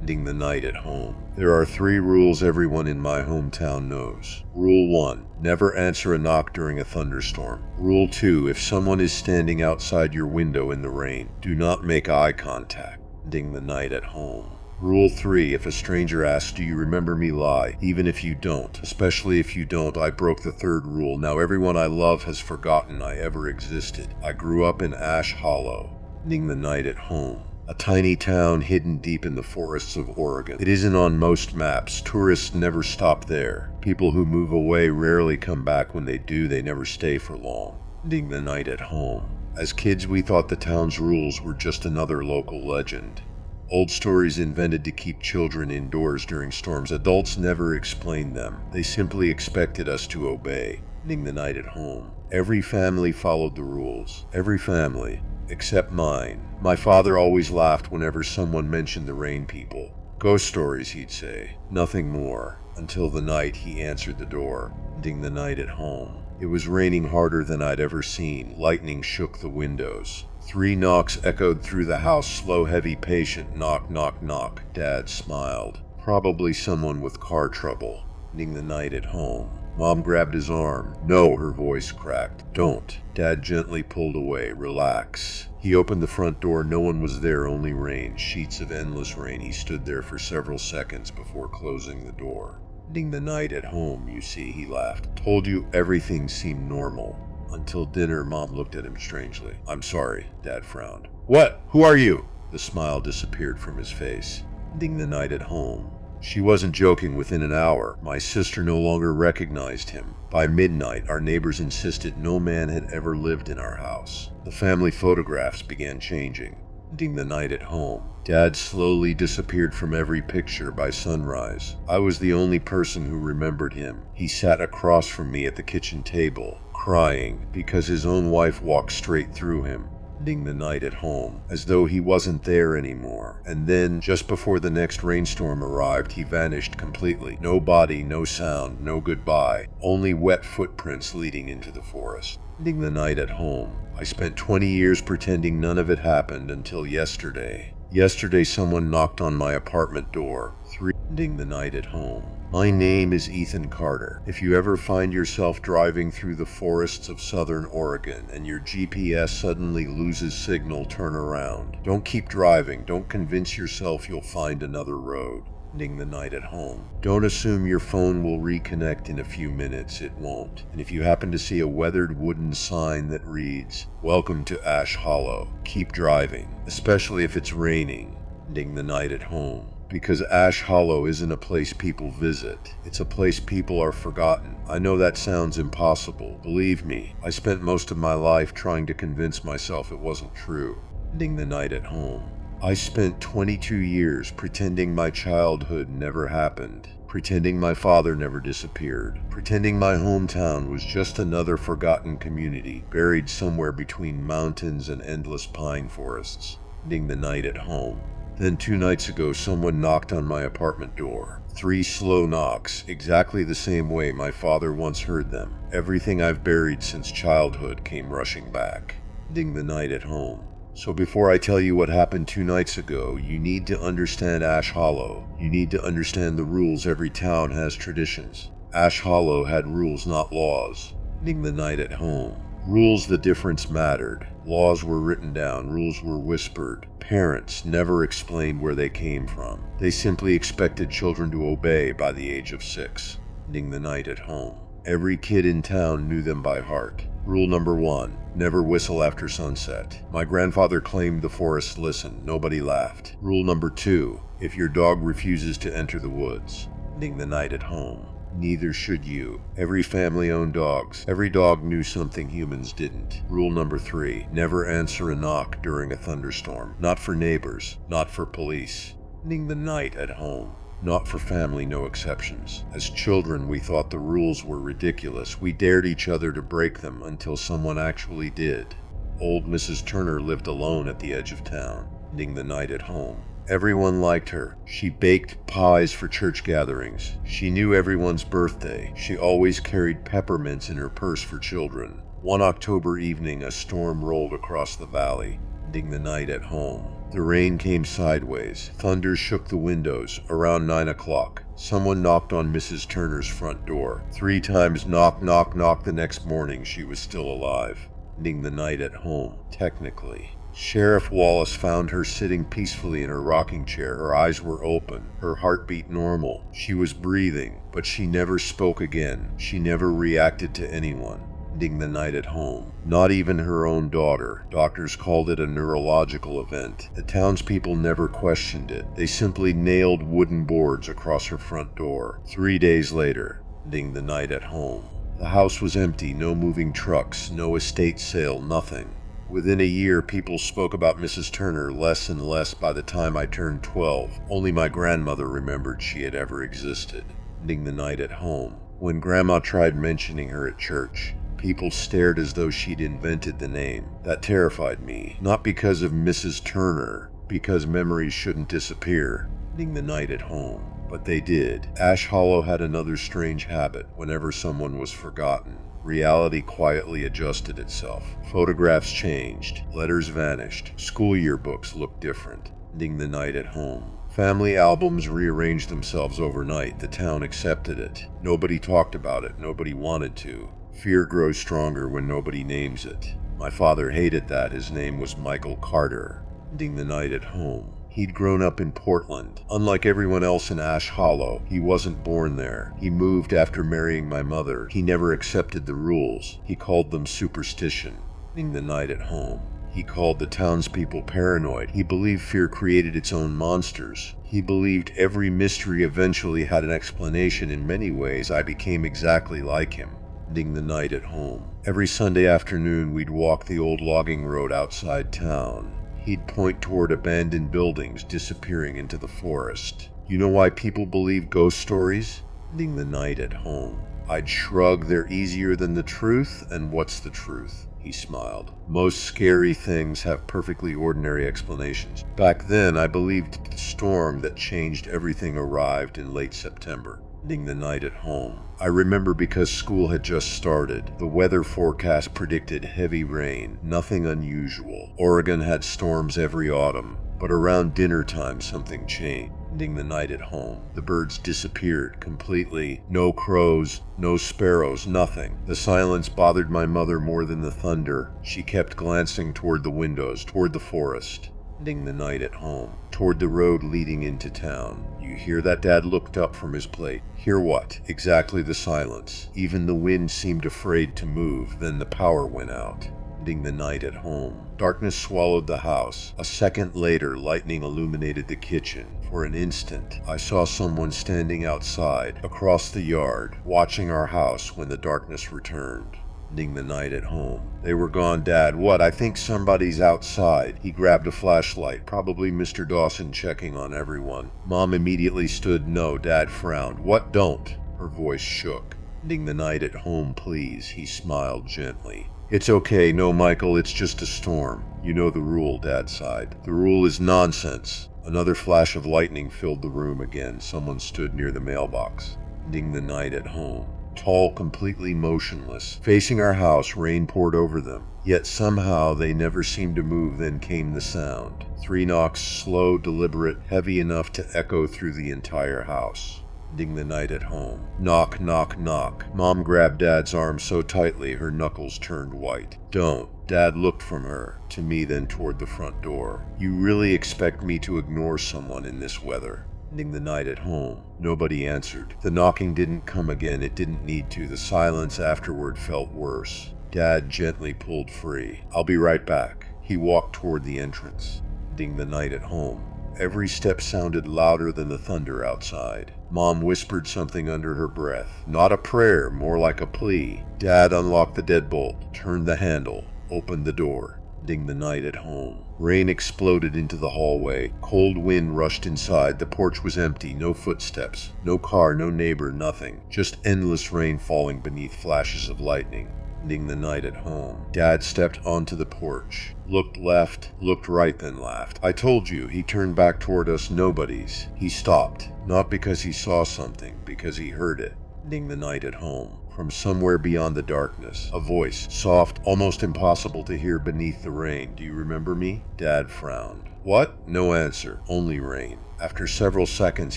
ending the night at home. There are 3 rules everyone in my hometown knows. Rule 1. Never answer a knock during a thunderstorm. Rule 2. If someone is standing outside your window in the rain, do not make eye contact, ending the night at home. Rule 3. If a stranger asks, do you remember me, lie, even if you don't. Especially if you don't. I broke the 3rd rule. Now everyone I love has forgotten I ever existed. I grew up in Ash Hollow, ending the night at home. A tiny town hidden deep in the forests of Oregon. It isn't on most maps. Tourists never stop there. People who move away rarely come back. When they do, they never stay for long, ending the night at home. As kids, we thought the town's rules were just another local legend. Old stories invented to keep children indoors during storms. Adults never explained them. They simply expected us to obey, ending the night at home. Every family followed the rules. Every family, except mine. My father always laughed whenever someone mentioned the rain people. Ghost stories, he'd say. Nothing more. Until the night he answered the door, ending the night at home. It was raining harder than I'd ever seen. Lightning shook the windows. 3 knocks echoed through the house. Slow, heavy, patient. Knock, knock, knock. Dad smiled. Probably someone with car trouble, ending the night at home. Mom grabbed his arm. No, her voice cracked. Don't. Dad gently pulled away. Relax. He opened the front door. No one was there, only rain. Sheets of endless rain. He stood there for several seconds before closing the door. Ending the night at home, you see, he laughed. Told you everything seemed normal. Until dinner. Mom looked at him strangely. I'm sorry, Dad frowned. What? Who are you? The smile disappeared from his face. Ending the night at home. She wasn't joking. Within an hour, my sister no longer recognized him. By midnight, our neighbors insisted no man had ever lived in our house. The family photographs began changing, ending the night at home. Dad slowly disappeared from every picture by sunrise. I was the only person who remembered him. He sat across from me at the kitchen table, crying because his own wife walked straight through him, ending the night at home, as though he wasn't there anymore. And then, just before the next rainstorm arrived, he vanished completely. No body, no sound, no goodbye, only wet footprints leading into the forest, ending the night at home. I spent 20 years pretending none of it happened until yesterday. Yesterday someone knocked on my apartment door. 3, ending the night at home. My name is Ethan Carter. If you ever find yourself driving through the forests of southern Oregon and your GPS suddenly loses signal, turn around. Don't keep driving. Don't convince yourself you'll find another road, ending the night at home. Don't assume your phone will reconnect in a few minutes. It won't. And if you happen to see a weathered wooden sign that reads, "Welcome to Ash Hollow," keep driving, especially if it's raining, ending the night at home. Because Ash Hollow isn't a place people visit. It's a place people are forgotten. I know that sounds impossible. Believe me, I spent most of my life trying to convince myself it wasn't true, ending the night at home. I spent 22 years pretending my childhood never happened, pretending my father never disappeared, pretending my hometown was just another forgotten community buried somewhere between mountains and endless pine forests, ending the night at home. Then 2 nights ago, someone knocked on my apartment door. 3 slow knocks, exactly the same way my father once heard them. Everything I've buried since childhood came rushing back, ending the night at home. So before I tell you what happened 2 nights ago, you need to understand Ash Hollow. You need to understand the rules. Every town has traditions. Ash Hollow had rules, not laws, ending the night at home. Rules, the difference mattered. Laws were written down. Rules were whispered. Parents never explained where they came from. They simply expected children to obey by the age of 6, ending the night at home. Every kid in town knew them by heart. Rule number 1, never whistle after sunset. My grandfather claimed the forest listened. Nobody laughed. Rule number 2, if your dog refuses to enter the woods, ending the night at home. Neither should you. Every family owned dogs. Every dog knew something humans didn't. Rule number 3, never answer a knock during a thunderstorm. Not for neighbors, not for police, ending the night at home. Not for family, no exceptions. As children, we thought the rules were ridiculous. We dared each other to break them until someone actually did. Old Mrs. Turner lived alone at the edge of town, ending the night at home. Everyone liked her. She baked pies for church gatherings. She knew everyone's birthday. She always carried peppermints in her purse for children. One October evening, a storm rolled across the valley, ending the night at home. The rain came sideways. Thunder shook the windows. Around 9 o'clock, someone knocked on Mrs. Turner's front door. 3 times knock, knock, knock. The next morning, she was still alive, ending the night at home, technically. Sheriff Wallace found her sitting peacefully in her rocking chair. Her eyes were open, her heartbeat normal. She was breathing, but she never spoke again. She never reacted to anyone, ending the night at home. Not even her own daughter. Doctors called it a neurological event. The townspeople never questioned it. They simply nailed wooden boards across her front door. 3 days later, ending the night at home. The house was empty, no moving trucks, no estate sale, nothing. Within a year, people spoke about Mrs. Turner less and less. By the time I turned 12, only my grandmother remembered she had ever existed, ending the night at home. When Grandma tried mentioning her at church, people stared as though she'd invented the name. That terrified me, not because of Mrs. Turner, because memories shouldn't disappear, ending the night at home. But they did. Ash Hollow had another strange habit. Whenever someone was forgotten, reality quietly adjusted itself. Photographs changed, letters vanished, school yearbooks looked different, ending the night at home. Family albums rearranged themselves overnight. The town accepted it. Nobody talked about it, nobody wanted to. Fear grows stronger when nobody names it. My father hated that. His name was Michael Carter, ending the night at home. He'd grown up in Portland. Unlike everyone else in Ash Hollow, he wasn't born there. He moved after marrying my mother. He never accepted the rules. He called them superstition, ending the night at home. He called the townspeople paranoid. He believed fear created its own monsters. He believed every mystery eventually had an explanation. In many ways, I became exactly like him, ending the night at home. Every Sunday afternoon, we'd walk the old logging road outside town. He'd point toward abandoned buildings disappearing into the forest. You know why people believe ghost stories? Ending the night at home. I'd shrug. They're easier than the truth. And what's the truth? He smiled. Most scary things have perfectly ordinary explanations. Back then, I believed the storm that changed everything arrived in late September, ending the night at home. I remember because school had just started. The weather forecast predicted heavy rain, nothing unusual. Oregon had storms every autumn, but around dinner time something changed, ending the night at home. The birds disappeared completely. No crows, no sparrows, nothing. The silence bothered my mother more than the thunder. She kept glancing toward the windows, toward the forest, ending the night at home, toward the road leading into town. You hear that? Dad looked up from his plate. Hear what? Exactly the silence. Even the wind seemed afraid to move. Then the power went out, ending the night at home. Darkness swallowed the house. A second later, lightning illuminated the kitchen. For an instant, I saw someone standing outside, across the yard, watching our house when the darkness returned, ending the night at home. They were gone. Dad, what? I think somebody's outside. He grabbed a flashlight, probably Mr. Dawson checking on everyone. Mom immediately stood. No. Dad frowned. What? Don't. Her voice shook. Ending the night at home, please. He smiled gently. It's okay. No, Michael, it's just a storm. You know the rule, Dad sighed. The rule is nonsense. Another flash of lightning filled the room again. Someone stood near the mailbox, ending the night at home. Tall, completely motionless. Facing our house, rain poured over them. Yet somehow they never seemed to move. Then came the sound. 3 knocks, slow, deliberate, heavy enough to echo through the entire house, ending the night at home. Knock, knock, knock. Mom grabbed Dad's arm so tightly her knuckles turned white. Don't. Dad looked from her to me, then toward the front door. You really expect me to ignore someone in this weather? Ending the night at home. Nobody answered. The knocking didn't come again. It didn't need to. The silence afterward felt worse. Dad gently pulled free. I'll be right back. He walked toward the entrance, ending the night at home. Every step sounded louder than the thunder outside. Mom whispered something under her breath. Not a prayer, more like a plea. Dad unlocked the deadbolt, turned the handle, opened the door, ending the night at home. Rain exploded into the hallway. Cold wind rushed inside. The porch was empty. No footsteps. No car, no neighbor, nothing. Just endless rain falling beneath flashes of lightning, ending the night at home. Dad stepped onto the porch, looked left, looked right, then laughed. I told you. He turned back toward us. Nobody's. He stopped. Not because he saw something, because he heard it, ending the night at home. From somewhere beyond the darkness, a voice, soft, almost impossible to hear beneath the rain. "Do you remember me?" Dad frowned. "What?" No answer, only rain. After several seconds,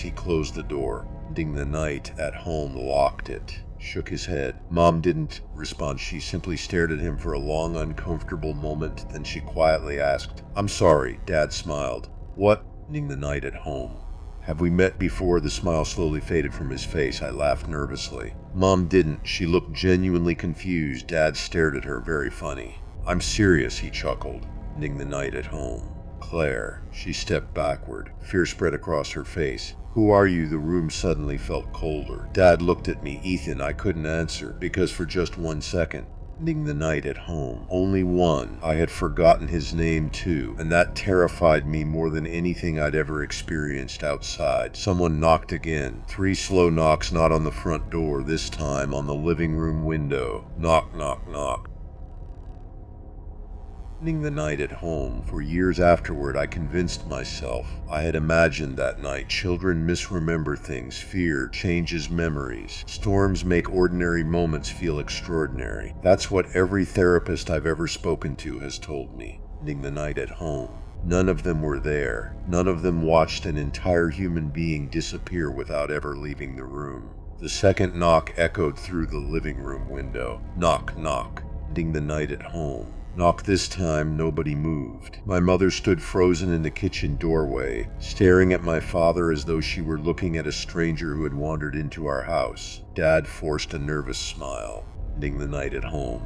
he closed the door, ending the night at home, locked it. Shook his head. Mom didn't respond. She simply stared at him for a long, uncomfortable moment. Then she quietly asked, "I'm sorry." Dad smiled. "What?" Ending the night at home. "Have we met before?" The smile slowly faded from his face. I laughed nervously. Mom didn't. She looked genuinely confused. Dad stared at her, very funny. "I'm serious," he chuckled. Ending the night at home. "Claire." She stepped backward. Fear spread across her face. "Who are you?" The room suddenly felt colder. Dad looked at me. "Ethan." I couldn't answer, because for just 1 second, ending the night at home. Only one. I had forgotten his name too, and that terrified me more than anything I'd ever experienced outside. Someone knocked again. 3 slow knocks, not on the front door, this time on the living room window. Knock, knock, knock. Ending the night at home. For years afterward, I convinced myself. I had imagined that night. Children misremember things. Fear changes memories. Storms make ordinary moments feel extraordinary. That's what every therapist I've ever spoken to has told me. Ending the night at home. None of them were there. None of them watched an entire human being disappear without ever leaving the room. The second knock echoed through the living room window. Knock, knock. Ending the night at home. Knock this time, nobody moved. My mother stood frozen in the kitchen doorway, staring at my father as though she were looking at a stranger who had wandered into our house. Dad forced a nervous smile. Ending the night at home.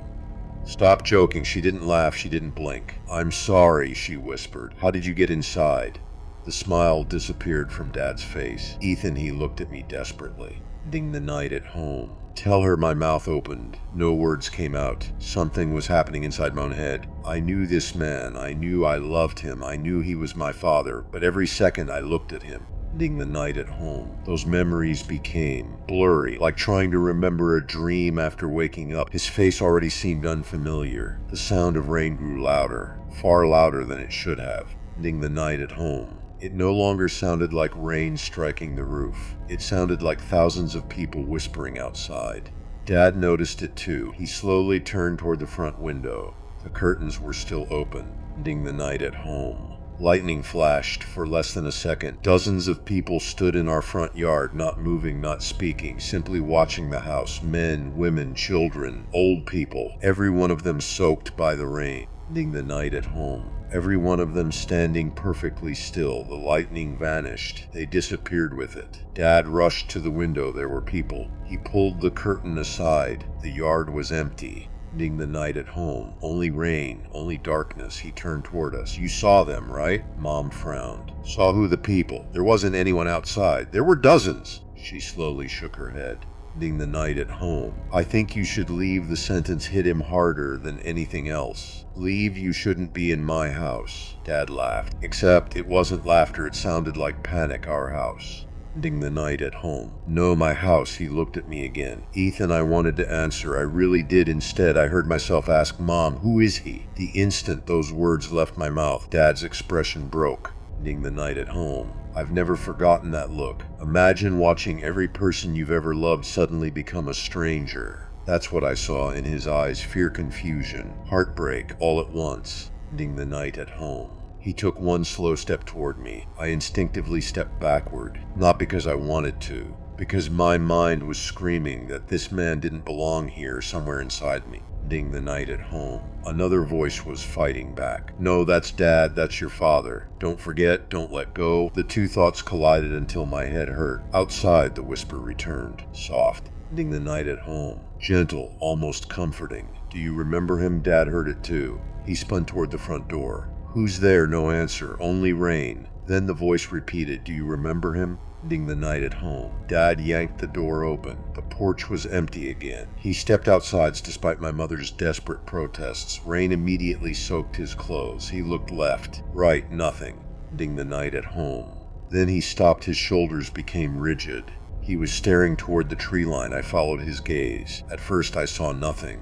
"Stop joking." She didn't laugh, she didn't blink. "I'm sorry," she whispered. "How did you get inside?" The smile disappeared from Dad's face. "Ethan," he looked at me desperately. Ending the night at home. "Tell her." My mouth opened. No words came out. Something was happening inside my own head. I knew this man. I knew I loved him. I knew he was my father. But every second I looked at him. Ending the night at home. Those memories became blurry, like trying to remember a dream after waking up. His face already seemed unfamiliar. The sound of rain grew louder, far louder than it should have. Ending the night at home. It no longer sounded like rain striking the roof. It sounded like thousands of people whispering outside. Dad noticed it too. He slowly turned toward the front window. The curtains were still open. Ending the night at home. Lightning flashed for less than a second. Dozens of people stood in our front yard, not moving, not speaking, simply watching the house. Men, women, children, old people. Every one of them soaked by the rain. Ending the night at home. Every one of them standing perfectly still. The lightning vanished. They disappeared with it. Dad rushed to the window. There were people. He pulled the curtain aside. The yard was empty. Ending the night at home. Only rain, only darkness. He turned toward us. "You saw them, right?" Mom frowned. "Saw who? The people. There wasn't anyone outside. There were dozens." She slowly shook her head. Ending the night at home. "I think you should leave." The sentence hit him harder than anything else. "Leave. You shouldn't be in my house." Dad laughed. Except it wasn't laughter. It sounded like panic. "Our house." Ending the night at home. "No, my house." He looked at me again. "Ethan," I wanted to answer. I really did. Instead, I heard myself ask, "Mom, who is he?" The instant those words left my mouth, Dad's expression broke. Ending the night at home. I've never forgotten that look. Imagine watching every person you've ever loved suddenly become a stranger. That's what I saw in his eyes. Fear, confusion, heartbreak, all at once. Ending the night at home. He took one slow step toward me. I instinctively stepped backward, not because I wanted to, because my mind was screaming that this man didn't belong here, somewhere inside me. Ending the night at home. Another voice was fighting back. "No, that's Dad. That's your father. Don't forget. Don't let go." The two thoughts collided until my head hurt. Outside, the whisper returned. Soft. Ending the night at home. Gentle, almost comforting. "Do you remember him?" Dad heard it too. He spun toward the front door. "Who's there?" No answer. Only rain. Then the voice repeated, "Do you remember him?" Ending the night at home. Dad yanked the door open. The porch was empty again. He stepped outside despite my mother's desperate protests. Rain immediately soaked his clothes. He looked left, right, nothing. Ending the night at home. Then he stopped. His shoulders became rigid. He was staring toward the tree line. I followed his gaze. At first I saw nothing.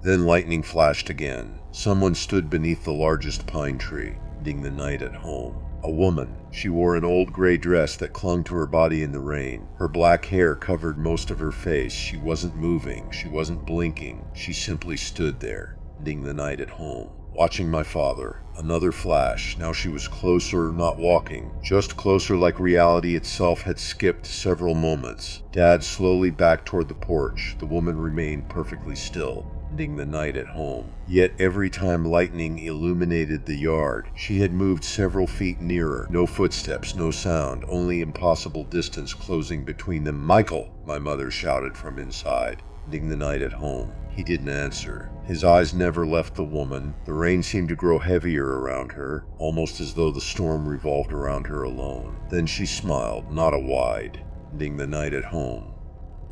Then lightning flashed again. Someone stood beneath the largest pine tree. Ending the night at home. A woman. She wore an old gray dress that clung to her body in the rain. Her black hair covered most of her face. She wasn't moving. She wasn't blinking. She simply stood there, ending the night at home, watching my father. Another flash. Now she was closer, not walking, just closer, like reality itself had skipped several moments. Dad slowly backed toward the porch. The woman remained perfectly still, ending the night at home. Yet every time lightning illuminated the yard, she had moved several feet nearer. No footsteps, no sound, only impossible distance closing between them. "Michael!" my mother shouted from inside, ending the night at home. He didn't answer. His eyes never left the woman. The rain seemed to grow heavier around her, almost as though the storm revolved around her alone. Then she smiled, not a wide, ending the night at home.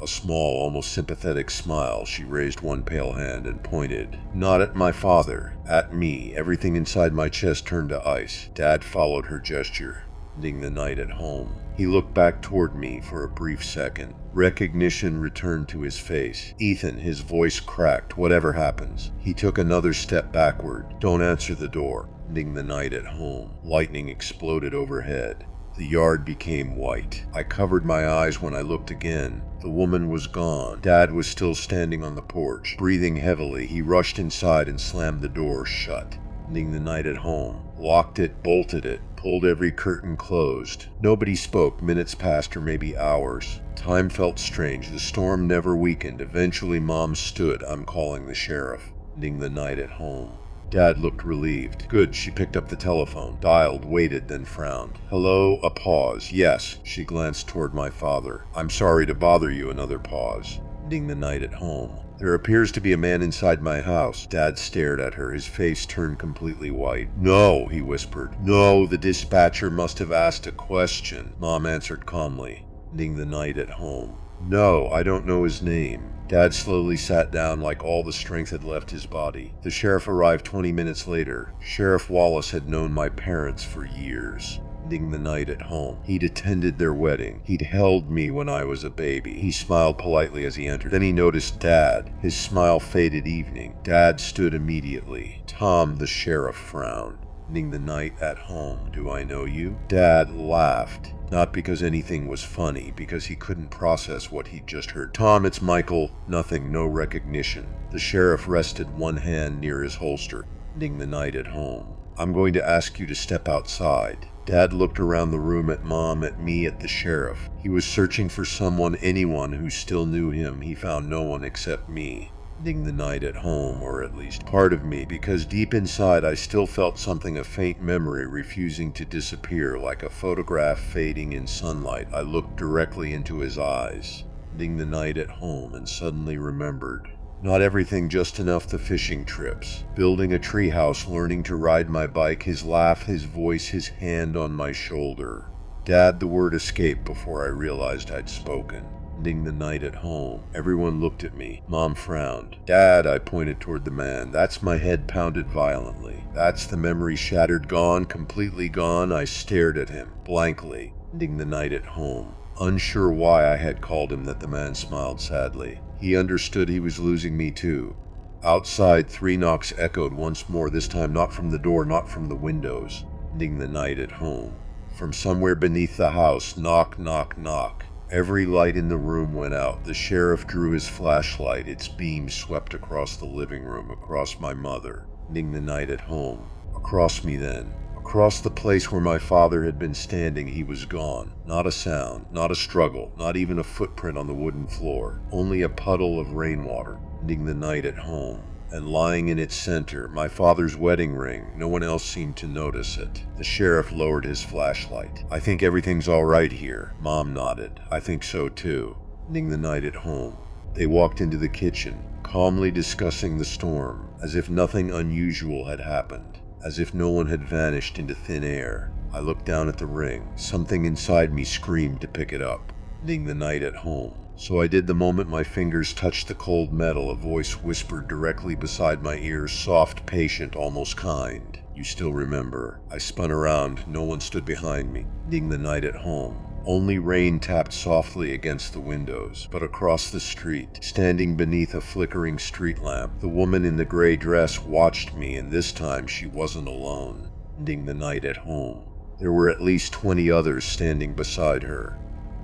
A small, almost sympathetic smile. She raised one pale hand and pointed. Not at my father, at me. Everything inside my chest turned to ice. Dad followed her gesture, ending the night at home. He looked back toward me for a brief second. Recognition returned to his face. "Ethan," his voice cracked. "Whatever happens." He took another step backward. "Don't answer the door." Ending the night at home. Lightning exploded overhead. The yard became white. I covered my eyes when I looked again. The woman was gone. Dad was still standing on the porch, breathing heavily. He rushed inside and slammed the door shut, ending the night at home. Locked it, bolted it, pulled every curtain closed. Nobody spoke. Minutes passed, or maybe hours. Time felt strange. The storm never weakened. Eventually Mom stood. "I'm calling the sheriff," ending the night at home. Dad looked relieved. "Good." She picked up the telephone, dialed, waited, then frowned. "Hello?" A pause. "Yes." She glanced toward my father. "I'm sorry to bother you." Another pause. Ending the night at home. "There appears to be a man inside my house." Dad stared at her, his face turned completely white. "No," he whispered. "No, the dispatcher must have asked a question." Mom answered calmly, ending the night at home. "No, I don't know his name." Dad slowly sat down, like all the strength had left his body. The sheriff arrived 20 minutes later. Sheriff Wallace had known my parents for years, ending the night at home. He'd attended their wedding. He'd held me when I was a baby. He smiled politely as he entered. Then he noticed Dad. His smile faded. "Evening." Dad stood immediately. "Tom," the sheriff frowned, ending the night at home. "Do I know you?" Dad laughed. Not because anything was funny, because he couldn't process what he'd just heard. "Tom, it's Michael." Nothing, no recognition. The sheriff rested one hand near his holster, ending the night at home. "I'm going to ask you to step outside." Dad looked around the room, at Mom, at me, at the sheriff. He was searching for someone, anyone who still knew him. He found no one except me, ending the night at home, or at least part of me, because deep inside I still felt something, a faint memory refusing to disappear, like a photograph fading in sunlight. I looked directly into his eyes, ending the night at home, and suddenly remembered. Not everything, just enough. The fishing trips, building a treehouse, learning to ride my bike, his laugh, his voice, his hand on my shoulder. "Dad," the word escaped before I realized I'd spoken. Ending the night at home. Everyone looked at me. Mom frowned. "Dad," I pointed toward the man. "That's." My head pounded violently. "That's the memory shattered, gone, completely gone." I stared at him, blankly, ending the night at home. Unsure why I had called him that, the man smiled sadly. He understood. He was losing me too. Outside, 3 knocks echoed once more, this time not from the door, not from the windows. Ending the night at home. From somewhere beneath the house. Knock, knock, knock. Every light in the room went out. The sheriff drew his flashlight. Its beam swept across the living room, across my mother, ending the night at home. Across me then. Across the place where my father had been standing. He was gone. Not a sound, not a struggle, not even a footprint on the wooden floor. Only a puddle of rainwater, ending the night at home. And lying in its center, my father's wedding ring. No one else seemed to notice it. The sheriff lowered his flashlight. "I think everything's all right here." Mom nodded. "I think so too." Ending the night at home. They walked into the kitchen, calmly discussing the storm, as if nothing unusual had happened, as if no one had vanished into thin air. I looked down at the ring. Something inside me screamed to pick it up. Ending the night at home. So I did. The moment my fingers touched the cold metal, a voice whispered directly beside my ears, soft, patient, almost kind. "You still remember." I spun around. No one stood behind me. Ending the night at home. Only rain tapped softly against the windows. But across the street, standing beneath a flickering street lamp, the woman in the gray dress watched me, and this time she wasn't alone. Ending the night at home. There were at least 20 others standing beside her,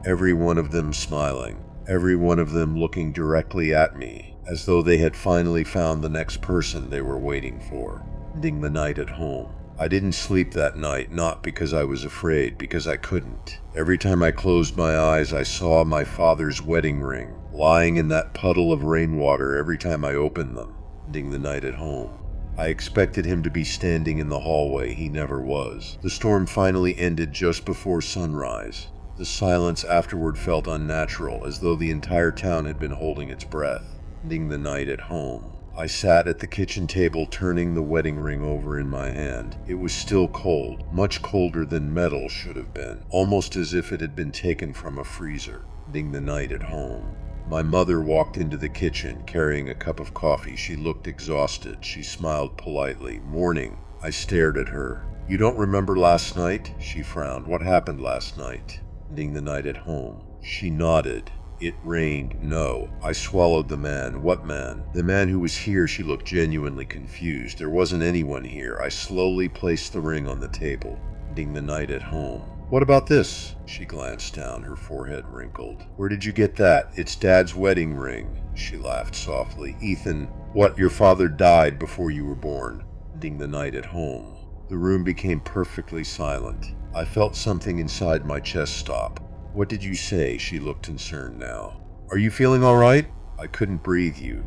every one of them smiling, every one of them looking directly at me, as though they had finally found the next person they were waiting for. Ending the night at home. I didn't sleep that night, not because I was afraid, because I couldn't. Every time I closed my eyes, I saw my father's wedding ring, lying in that puddle of rainwater every time I opened them. Ending the night at home. I expected him to be standing in the hallway. He never was. The storm finally ended just before sunrise. The silence afterward felt unnatural, as though the entire town had been holding its breath. Ending the night at home. I sat at the kitchen table turning the wedding ring over in my hand. It was still cold, much colder than metal should have been, almost as if it had been taken from a freezer. Ending the night at home. My mother walked into the kitchen carrying a cup of coffee. She looked exhausted. She smiled politely. Morning. I stared at her. You don't remember last night? She frowned. What happened last night? Ending the night at home. She nodded. It rained. No. I swallowed the man. What man? The man who was here. She looked genuinely confused. There wasn't anyone here. I slowly placed the ring on the table. Ending the night at home. What about this? She glanced down, her forehead wrinkled. Where did you get that? It's Dad's wedding ring. She laughed softly. Ethan, what? Your father died before you were born. Ending the night at home. The room became perfectly silent. I felt something inside my chest stop. What did you say? She looked concerned now. Are you feeling all right? I couldn't breathe you.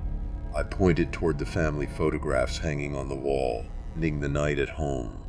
I pointed toward the family photographs hanging on the wall. Ending the night at home.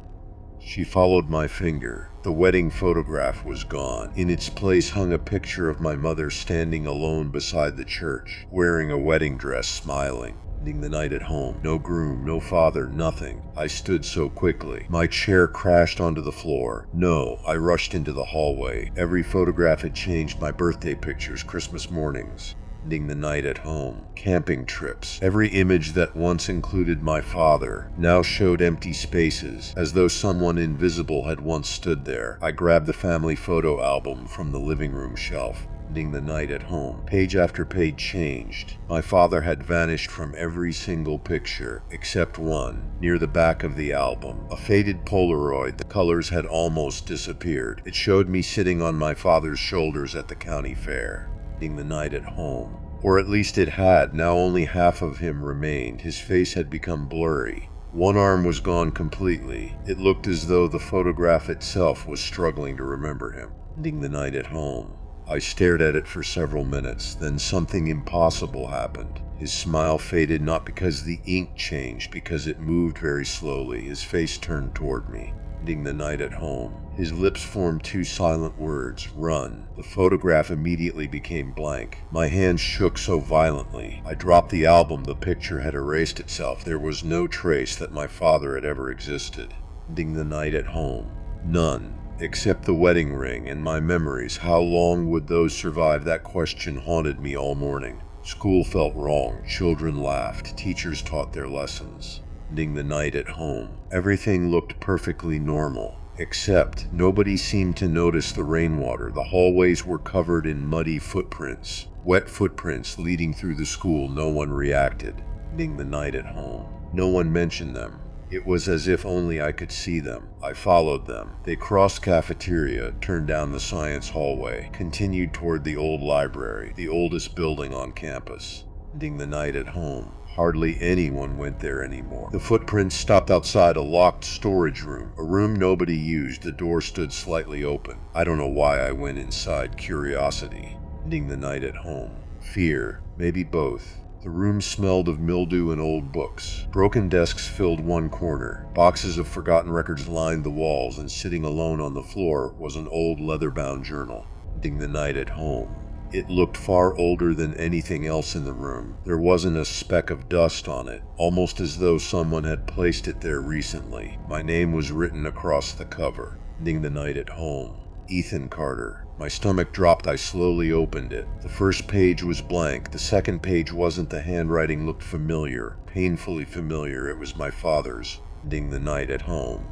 She followed my finger. The wedding photograph was gone. In its place hung a picture of my mother standing alone beside the church, wearing a wedding dress, smiling. Ending the night at home. No groom, no father, nothing. I stood so quickly. My chair crashed onto the floor. No, I rushed into the hallway. Every photograph had changed. My birthday pictures, Christmas mornings. Ending the night at home. Camping trips. Every image that once included my father now showed empty spaces, as though someone invisible had once stood there. I grabbed the family photo album from the living room shelf. Ending the night at home. Page after page changed. My father had vanished from every single picture, except one, near the back of the album. A faded Polaroid. The colors had almost disappeared. It showed me sitting on my father's shoulders at the county fair. Ending the night at home. Or at least it had. Now only half of him remained. His face had become blurry. One arm was gone completely. It looked as though the photograph itself was struggling to remember him. Ending the night at home. I stared at it for several minutes. Then something impossible happened. His smile faded, not because the ink changed, because it moved very slowly. His face turned toward me. Ending the night at home. His lips formed two silent words. Run. The photograph immediately became blank. My hands shook so violently. I dropped the album. The picture had erased itself. There was no trace that my father had ever existed. Ending the night at home. None. Except the wedding ring and my memories. How long would those survive? That question haunted me all morning. School felt wrong. Children laughed. Teachers taught their lessons. Ending the night at home. Everything looked perfectly normal. Except nobody seemed to notice the rainwater. The hallways were covered in muddy footprints. Wet footprints leading through the school. No one reacted. Ending the night at home. No one mentioned them. It was as if only I could see them. I followed them. They crossed cafeteria, turned down the science hallway, continued toward the old library, the oldest building on campus. Ending the night at home. Hardly anyone went there anymore. The footprints stopped outside a locked storage room, a room nobody used. The door stood slightly open. I don't know why I went inside. Curiosity. Ending the night at home. Fear. Maybe both. The room smelled of mildew and old books. Broken desks filled one corner. Boxes of forgotten records lined the walls, and sitting alone on the floor was an old leather-bound journal. Ending the night at home. It looked far older than anything else in the room. There wasn't a speck of dust on it, almost as though someone had placed it there recently. My name was written across the cover. Ending the night at home. Ethan Carter. My stomach dropped. I slowly opened it. The first page was blank. The second page wasn't. The handwriting looked familiar, painfully familiar. It was my father's. Ending the night at home.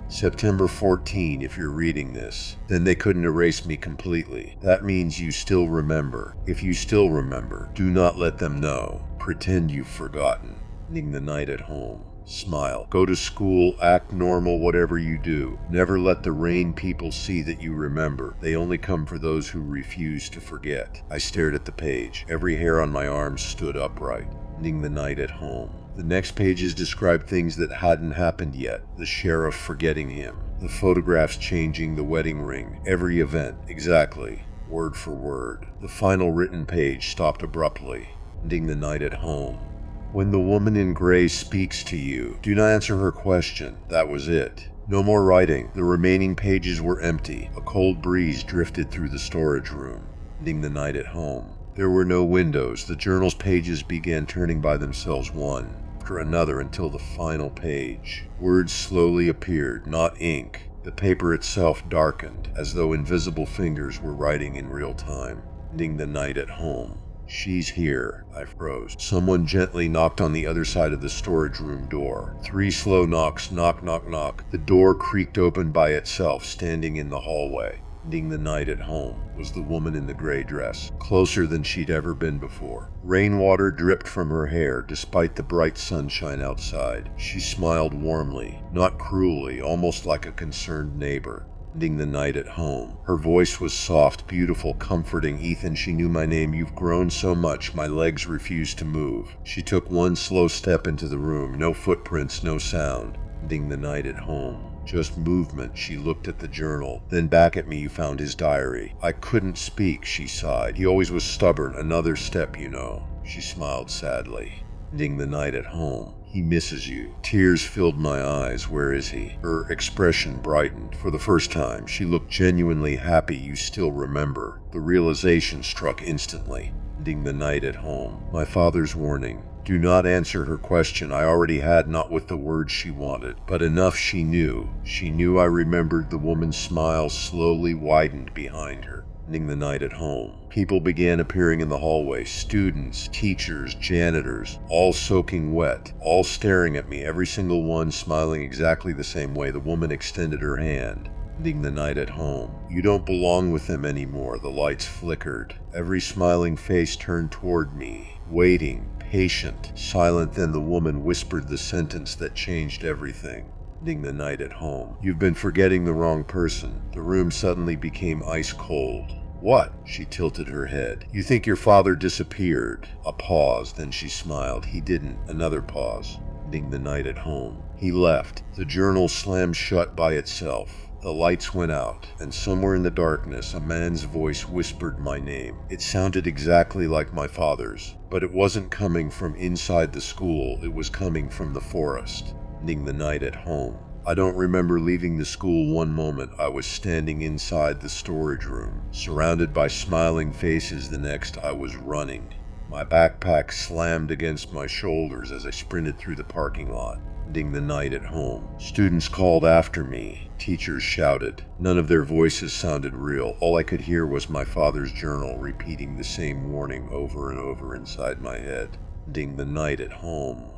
September 14, if you're reading this, then they couldn't erase me completely. That means you still remember. If you still remember, do not let them know. Pretend you've forgotten. Ending the night at home. Smile. Go to school, act normal, whatever you do. Never let the rain people see that you remember. They only come for those who refuse to forget. I stared at the page. Every hair on my arm stood upright, ending the night at home. The next pages described things that hadn't happened yet. The sheriff forgetting him. The photographs changing, the wedding ring. Every event. Exactly. Word for word. The final written page stopped abruptly, ending the night at home. When the woman in gray speaks to you, do not answer her question. That was it. No more writing. The remaining pages were empty. A cold breeze drifted through the storage room, ending the night at home. There were no windows. The journal's pages began turning by themselves, one after another, until the final page. Words slowly appeared, not ink. The paper itself darkened, as though invisible fingers were writing in real time, ending the night at home. She's here. I froze. Someone gently knocked on the other side of the storage room door. 3 slow knocks. Knock, knock, knock. The door creaked open by itself. Standing in the hallway, ending the night at home, was the woman in the gray dress, closer than she'd ever been before. Rainwater dripped from her hair, despite the bright sunshine outside. She smiled warmly, not cruelly, almost like a concerned neighbor, ending the night at home. Her voice was soft, beautiful, comforting. Ethan, she knew my name. You've grown so much. My legs refused to move. She took one slow step into the room. No footprints, no sound, ending the night at home. Just movement. She looked at the journal, then back at me. You found his diary. I couldn't speak, she sighed. He always was stubborn. Another step, you know. She smiled sadly, ending the night at home. He misses you. Tears filled my eyes. Where is he? Her expression brightened. For the first time, she looked genuinely happy. You still remember. The realization struck instantly, ending the night at home. My father's warning. Do not answer her question. I already had, not with the words she wanted, but enough she knew. She knew I remembered. The woman's smile slowly widened behind her, ending the night at home. People began appearing in the hallway. Students, teachers, janitors, all soaking wet, all staring at me, every single one smiling exactly the same way. The woman extended her hand, ending the night at home. You don't belong with them anymore. The lights flickered. Every smiling face turned toward me, waiting, patient, silent. Then the woman whispered the sentence that changed everything, ending the night at home. You've been forgetting the wrong person. The room suddenly became ice cold. What? She tilted her head. You think your father disappeared. A pause, then she smiled. He didn't. Another pause, ending the night at home. He left. The journal slammed shut by itself. The lights went out, and somewhere in the darkness, a man's voice whispered my name. It sounded exactly like my father's, but it wasn't coming from inside the school. It was coming from the forest, ending the night at home. I don't remember leaving the school one moment. I was standing inside the storage room, surrounded by smiling faces. The next, I was running. My backpack slammed against my shoulders as I sprinted through the parking lot, ending the night at home. Students called after me. Teachers shouted. None of their voices sounded real. All I could hear was my father's journal repeating the same warning over and over inside my head, ending the night at home.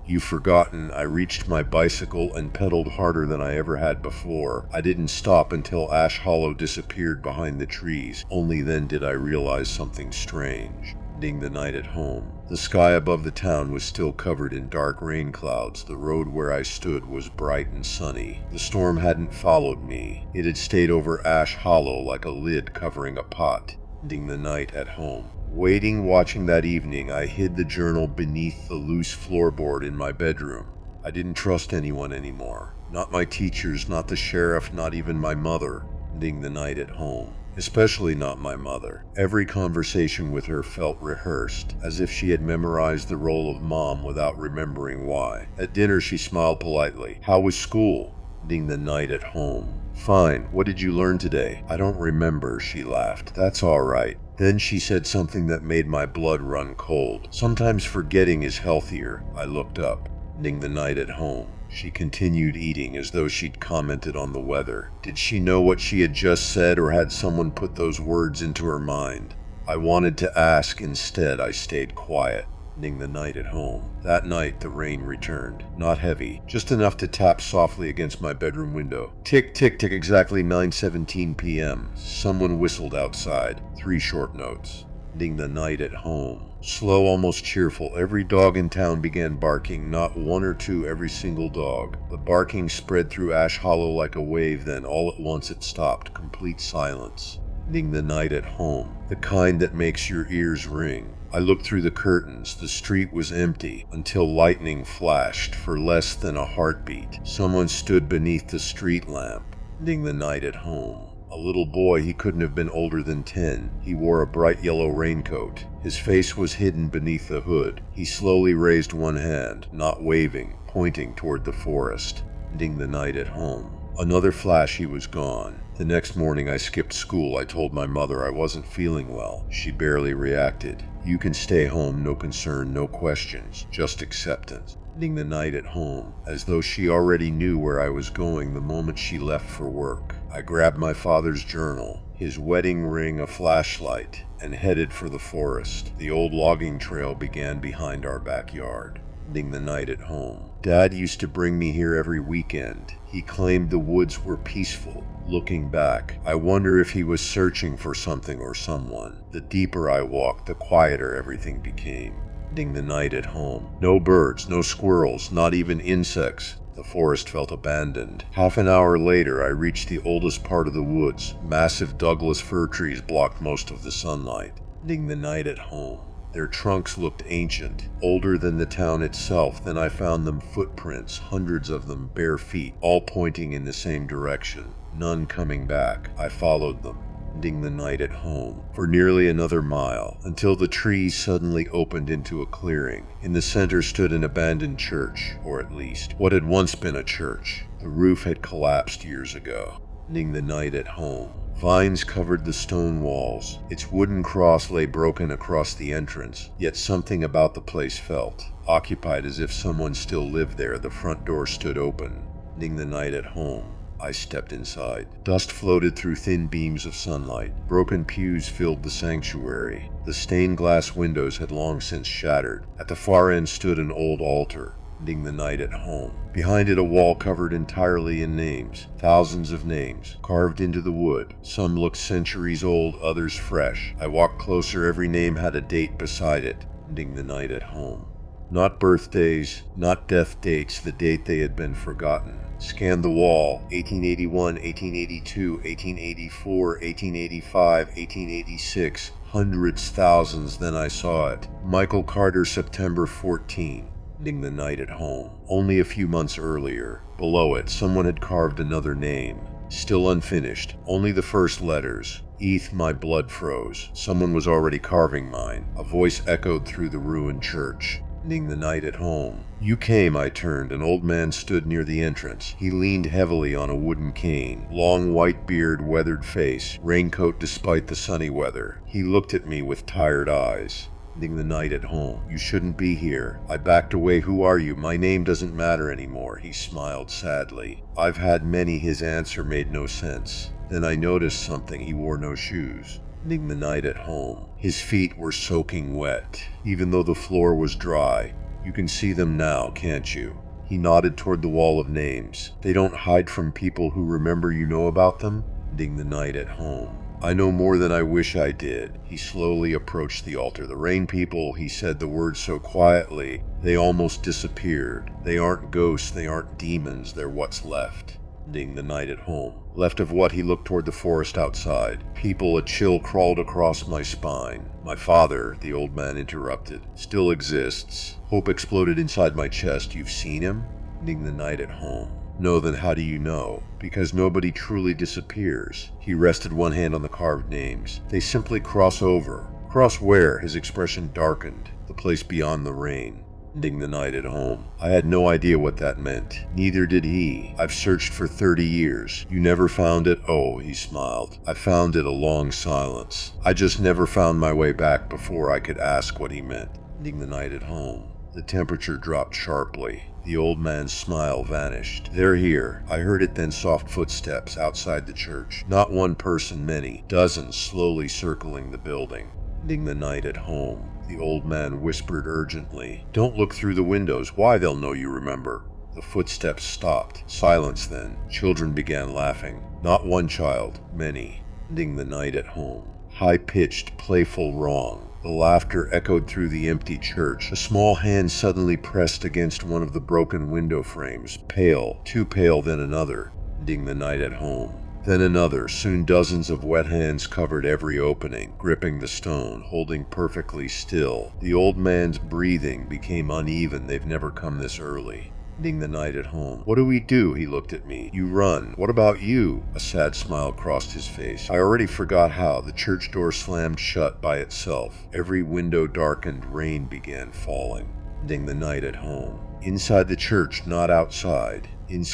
You've forgotten. I reached my bicycle and pedaled harder than I ever had before. I didn't stop until Ash Hollow disappeared behind the trees. Only then did I realize something strange, ending the night at home. The sky above the town was still covered in dark rain clouds. The road where I stood was bright and sunny. The storm hadn't followed me. It had stayed over Ash Hollow like a lid covering a pot, ending the night at home. Waiting, watching. That evening, I hid the journal beneath the loose floorboard in my bedroom. I didn't trust anyone anymore. Not my teachers, not the sheriff, not even my mother, ending the night at home. Especially not my mother. Every conversation with her felt rehearsed, as if she had memorized the role of mom without remembering why. At dinner, she smiled politely. How was school? Ending the night at home. Fine. What did you learn today? I don't remember, she laughed. That's all right. Then she said something that made my blood run cold. Sometimes forgetting is healthier. I looked up, ending the night at home. She continued eating as though she'd commented on the weather. Did she know what she had just said, or had someone put those words into her mind? I wanted to ask. Instead, I stayed quiet, ending the night at home. That night, the rain returned. Not heavy, just enough to tap softly against my bedroom window. Tick, tick, tick. Exactly 9:17 p.m. Someone whistled outside. 3 short notes. ending the night at home. Slow, almost cheerful, every dog in town began barking, not one or two, every single dog. The barking spread through Ash Hollow like a wave, then all at once it stopped, complete silence. Ending the night at home, the kind that makes your ears ring. I looked through the curtains. The street was empty until lightning flashed for less than a heartbeat. Someone stood beneath the street lamp, ending the night at home. A little boy, he couldn't have been older than 10. He wore a bright yellow raincoat. His face was hidden beneath the hood. He slowly raised one hand, not waving, pointing toward the forest, ending the night at home. Another flash, he was gone. The next morning I skipped school. I told my mother I wasn't feeling well. She barely reacted. You can stay home, no concern, no questions, just acceptance. Ending the night at home, as though she already knew where I was going the moment she left for work. I grabbed my father's journal, his wedding ring, a flashlight, and headed for the forest. The old logging trail began behind our backyard. Ending the night at home. Dad used to bring me here every weekend. He claimed the woods were peaceful. Looking back, I wonder if he was searching for something or someone. The deeper I walked, the quieter everything became. Ending the night at home. No birds, no squirrels, not even insects. The forest felt abandoned. Half an hour later, I reached the oldest part of the woods. Massive Douglas fir trees blocked most of the sunlight. Ending the night at home. Their trunks looked ancient, older than the town itself. Then I found them footprints, hundreds of them, bare feet, all pointing in the same direction. None coming back. I followed them, ending the night at home, for nearly another mile, until the trees suddenly opened into a clearing. In the center stood an abandoned church, or at least, what had once been a church. The roof had collapsed years ago. Ending the night at home. Vines covered the stone walls. Its wooden cross lay broken across the entrance, yet something about the place felt occupied, as if someone still lived there. The front door stood open. Ending the night at home. I stepped inside. Dust floated through thin beams of sunlight. Broken pews filled the sanctuary. The stained glass windows had long since shattered. At the far end stood an old altar. Ending the night at home. Behind it, a wall covered entirely in names. Thousands of names, carved into the wood. Some looked centuries old, others fresh. I walked closer. Every name had a date beside it. Ending the night at home. Not birthdays, not death dates, the date they had been forgotten. Scanned the wall. 1881, 1882, 1884, 1885, 1886. Hundreds, thousands. Then I saw it. Michael Carter, September 14. Ending the night at home. Only a few months earlier. Below it, someone had carved another name. Still unfinished. Only the first letters. Eth. My blood froze. Someone was already carving mine. A voice echoed through the ruined church. Ending the night at home. You came. I turned. An old man stood near the entrance. He leaned heavily on a wooden cane. Long white beard, weathered face, raincoat despite the sunny weather. He looked at me with tired eyes. Ending the night at home. You shouldn't be here. I backed away. Who are you? My name doesn't matter anymore. He smiled sadly. I've had many. His answer made no sense. Then I noticed something. He wore no shoes. Ending the night at home. His feet were soaking wet, even though the floor was dry. You can see them now, can't you? He nodded toward the wall of names. They don't hide from people who remember. You know about them? Ending the night at home. I know more than I wish I did. He slowly approached the altar. The rain people, he said the words so quietly, they almost disappeared. They aren't ghosts, they aren't demons, they're what's left. Ending the night at home. Left of what? He looked toward the forest outside. People, a chill crawled across my spine. My father, the old man interrupted, still exists. Hope exploded inside my chest. You've seen him? Ending the night at home. No, then how do you know? Because nobody truly disappears. He rested one hand on the carved names. They simply cross over. Cross where? His expression darkened. The place beyond the rain. Ending the night at home. I had no idea what that meant. Neither did he. I've searched for 30 years. You never found it? Oh, he smiled. I found it. A long silence. I just never found my way back before I could ask what he meant. Ending the night at home. The temperature dropped sharply. The old man's smile vanished. They're here. I heard it then. Soft footsteps outside the church. Not one person, many. Dozens slowly circling the building. Ending the night at home. The old man whispered urgently. Don't look through the windows. Why? They'll know you remember. The footsteps stopped. Silence then. Children began laughing. Not one child. Many. Ending the night at home. high-pitched, playful wrong. The laughter echoed through the empty church. A small hand suddenly pressed against one of the broken window frames, pale, too pale than another, ending the night at home. Then another, soon dozens of wet hands covered every opening, gripping the stone, holding perfectly still. The old man's breathing became uneven. They've never come this early. Ending the night at home. What do we do? He looked at me. You run. What about you? A sad smile crossed his face. I already forgot how. The church door slammed shut by itself. Every window darkened. Rain began falling. Ending the night at home. Inside the church, not outside.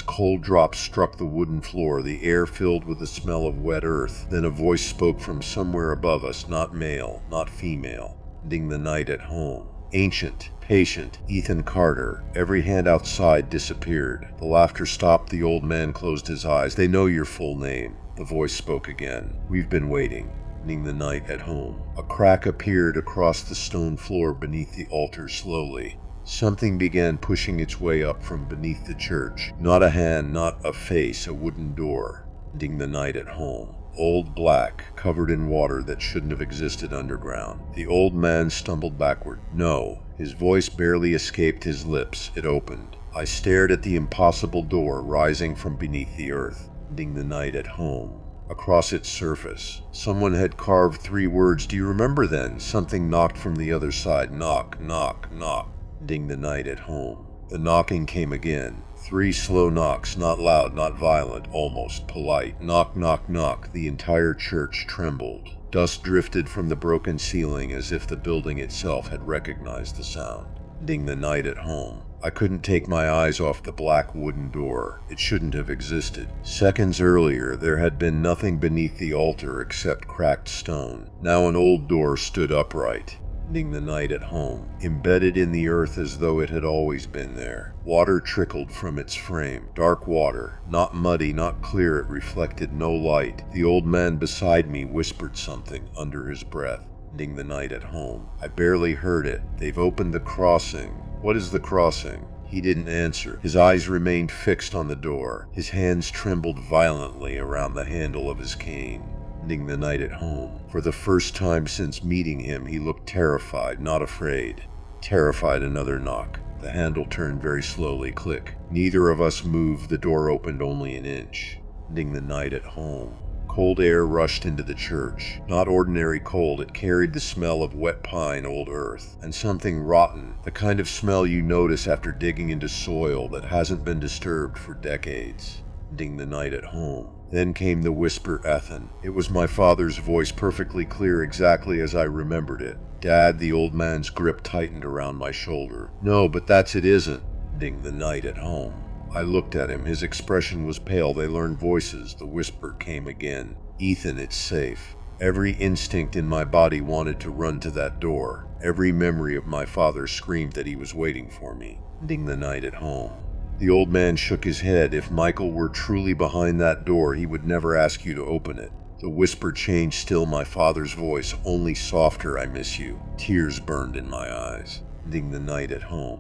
Cold drops struck the wooden floor, the air filled with the smell of wet earth. Then a voice spoke from somewhere above us, not male, not female. Ending the night at home. Ancient, patient, Ethan Carter. Every hand outside disappeared. The laughter stopped. The old man closed his eyes. They know your full name. The voice spoke again. We've been waiting. Ending the night at home. A crack appeared across the stone floor beneath the altar slowly. Something began pushing its way up from beneath the church. Not a hand, not a face, a wooden door. Ending the night at home. Old black, covered in water that shouldn't have existed underground. The old man stumbled backward. No. His voice barely escaped his lips. It opened. I stared at the impossible door rising from beneath the earth. Ending the night at home. Across its surface, someone had carved 3 words. Do you remember then? Something knocked from the other side. Knock, knock, knock. Ending the night at home. The knocking came again. 3 slow knocks, not loud, not violent, almost polite. Knock, knock, knock. The entire church trembled. Dust drifted from the broken ceiling as if the building itself had recognized the sound. Ending the night at home. I couldn't take my eyes off the black wooden door. It shouldn't have existed. Seconds earlier, there had been nothing beneath the altar except cracked stone. Now an old door stood upright. Ending the night at home, embedded in the earth as though it had always been there. Water trickled from its frame, dark water, not muddy, not clear. It reflected no light. The old man beside me whispered something under his breath. Ending the night at home. I barely heard it. They've opened the crossing. What is the crossing? He didn't answer. His eyes remained fixed on the door. His hands trembled violently around the handle of his cane. Ending the night at home. For the first time since meeting him, he looked terrified, not afraid. Terrified. Another knock. The handle turned very slowly. Click. Neither of us moved. The door opened only an inch. Ending the night at home. Cold air rushed into the church. Not ordinary cold. It carried the smell of wet pine, old earth, and something rotten. The kind of smell you notice after digging into soil that hasn't been disturbed for decades. Ending the night at home. Then came the whisper, Ethan. It was my father's voice, perfectly clear, exactly as I remembered it. Dad, the old man's grip tightened around my shoulder. No, but it isn't. Ending the night at home. I looked at him. His expression was pale. They learned voices. The whisper came again. Ethan, it's safe. Every instinct in my body wanted to run to that door. Every memory of my father screamed that he was waiting for me. Ending the night at home. The old man shook his head. If Michael were truly behind that door, he would never ask you to open it. The whisper changed. Still my father's voice, only softer. I miss you. Tears burned in my eyes. Ending the night at home.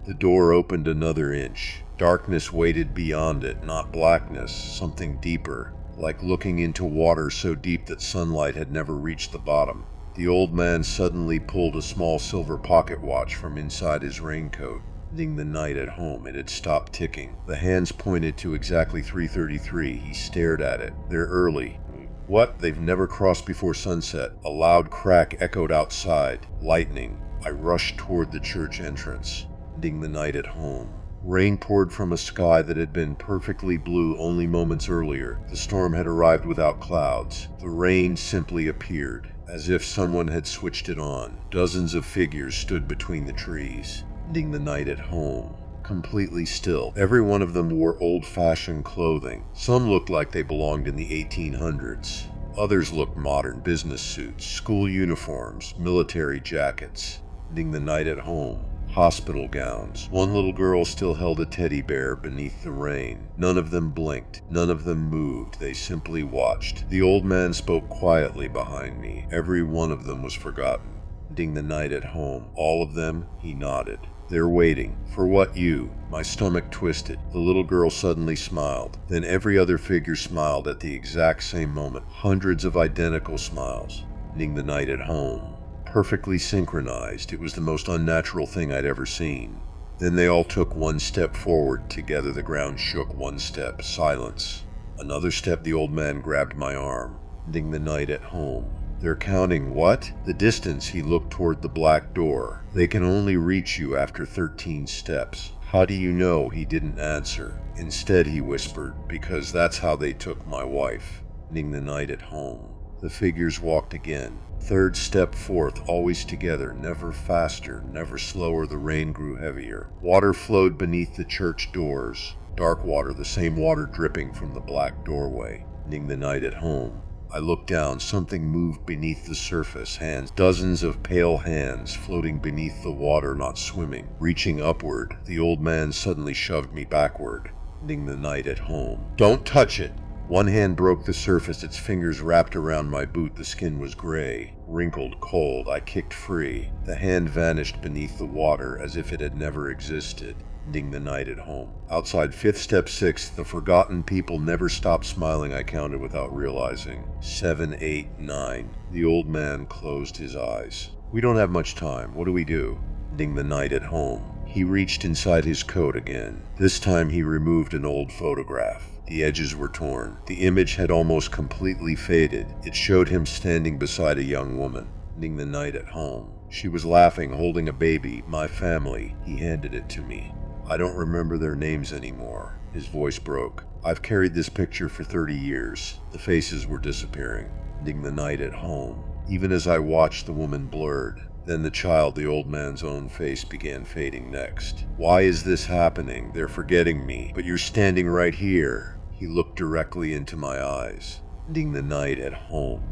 The door opened another inch. Darkness waited beyond it, not blackness, something deeper, like looking into water so deep that sunlight had never reached the bottom. The old man suddenly pulled a small silver pocket watch from inside his raincoat. Ending the night at home. It had stopped ticking. The hands pointed to exactly 3:33. He stared at it. They're early. What? They've never crossed before sunset. A loud crack echoed outside. Lightning. I rushed toward the church entrance. Ending the night at home. Rain poured from a sky that had been perfectly blue only moments earlier. The storm had arrived without clouds. The rain simply appeared, as if someone had switched it on. Dozens of figures stood between the trees. Ending the night at home. Completely still. Every one of them wore old-fashioned clothing. Some looked like they belonged in the 1800s. Others looked modern. Business suits, school uniforms, military jackets. Ending the night at home. Hospital gowns. One little girl still held a teddy bear beneath the rain. None of them blinked. None of them moved. They simply watched. The old man spoke quietly behind me. Every one of them was forgotten. Ending the night at home. All of them, he nodded. They're waiting. For what? You? My stomach twisted. The little girl suddenly smiled. Then every other figure smiled at the exact same moment. Hundreds of identical smiles. ending the night at home. Perfectly synchronized, it was the most unnatural thing I'd ever seen. Then they all took one step forward. Together the ground shook. One step, silence. Another step, the old man grabbed my arm, ending the night at home. They're counting what? The distance. He looked toward the black door. They can only reach you after 13 steps. How do you know? He didn't answer. Instead he whispered, because that's how they took my wife, ending the night at home. The figures walked again. Third step, fourth, always together, never faster, never slower. The rain grew heavier. Water flowed beneath the church doors. Dark water, the same water dripping from the black doorway, ending the night at home. I looked down. Something moved beneath the surface. Hands, dozens of pale hands floating beneath the water, not swimming. Reaching upward, the old man suddenly shoved me backward, ending the night at home. Don't touch it! One hand broke the surface, its fingers wrapped around my boot. The skin was gray, wrinkled, cold. I kicked free. The hand vanished beneath the water as if it had never existed, ending the night at home. Outside, fifth step, sixth, the forgotten people never stopped smiling. I counted without realizing. 7, 8, 9. The old man closed his eyes. We don't have much time. What do we do? Ending the night at home. He reached inside his coat again. This time he removed an old photograph. The edges were torn. The image had almost completely faded. It showed him standing beside a young woman, ending the night at home. She was laughing, holding a baby. My family. He handed it to me. I don't remember their names anymore. His voice broke. I've carried this picture for 30 years. The faces were disappearing, ending the night at home. Even as I watched, the woman blurred. Then the child, the old man's own face, began fading next. Why is this happening? They're forgetting me. But you're standing right here. He looked directly into my eyes, ending the night at home.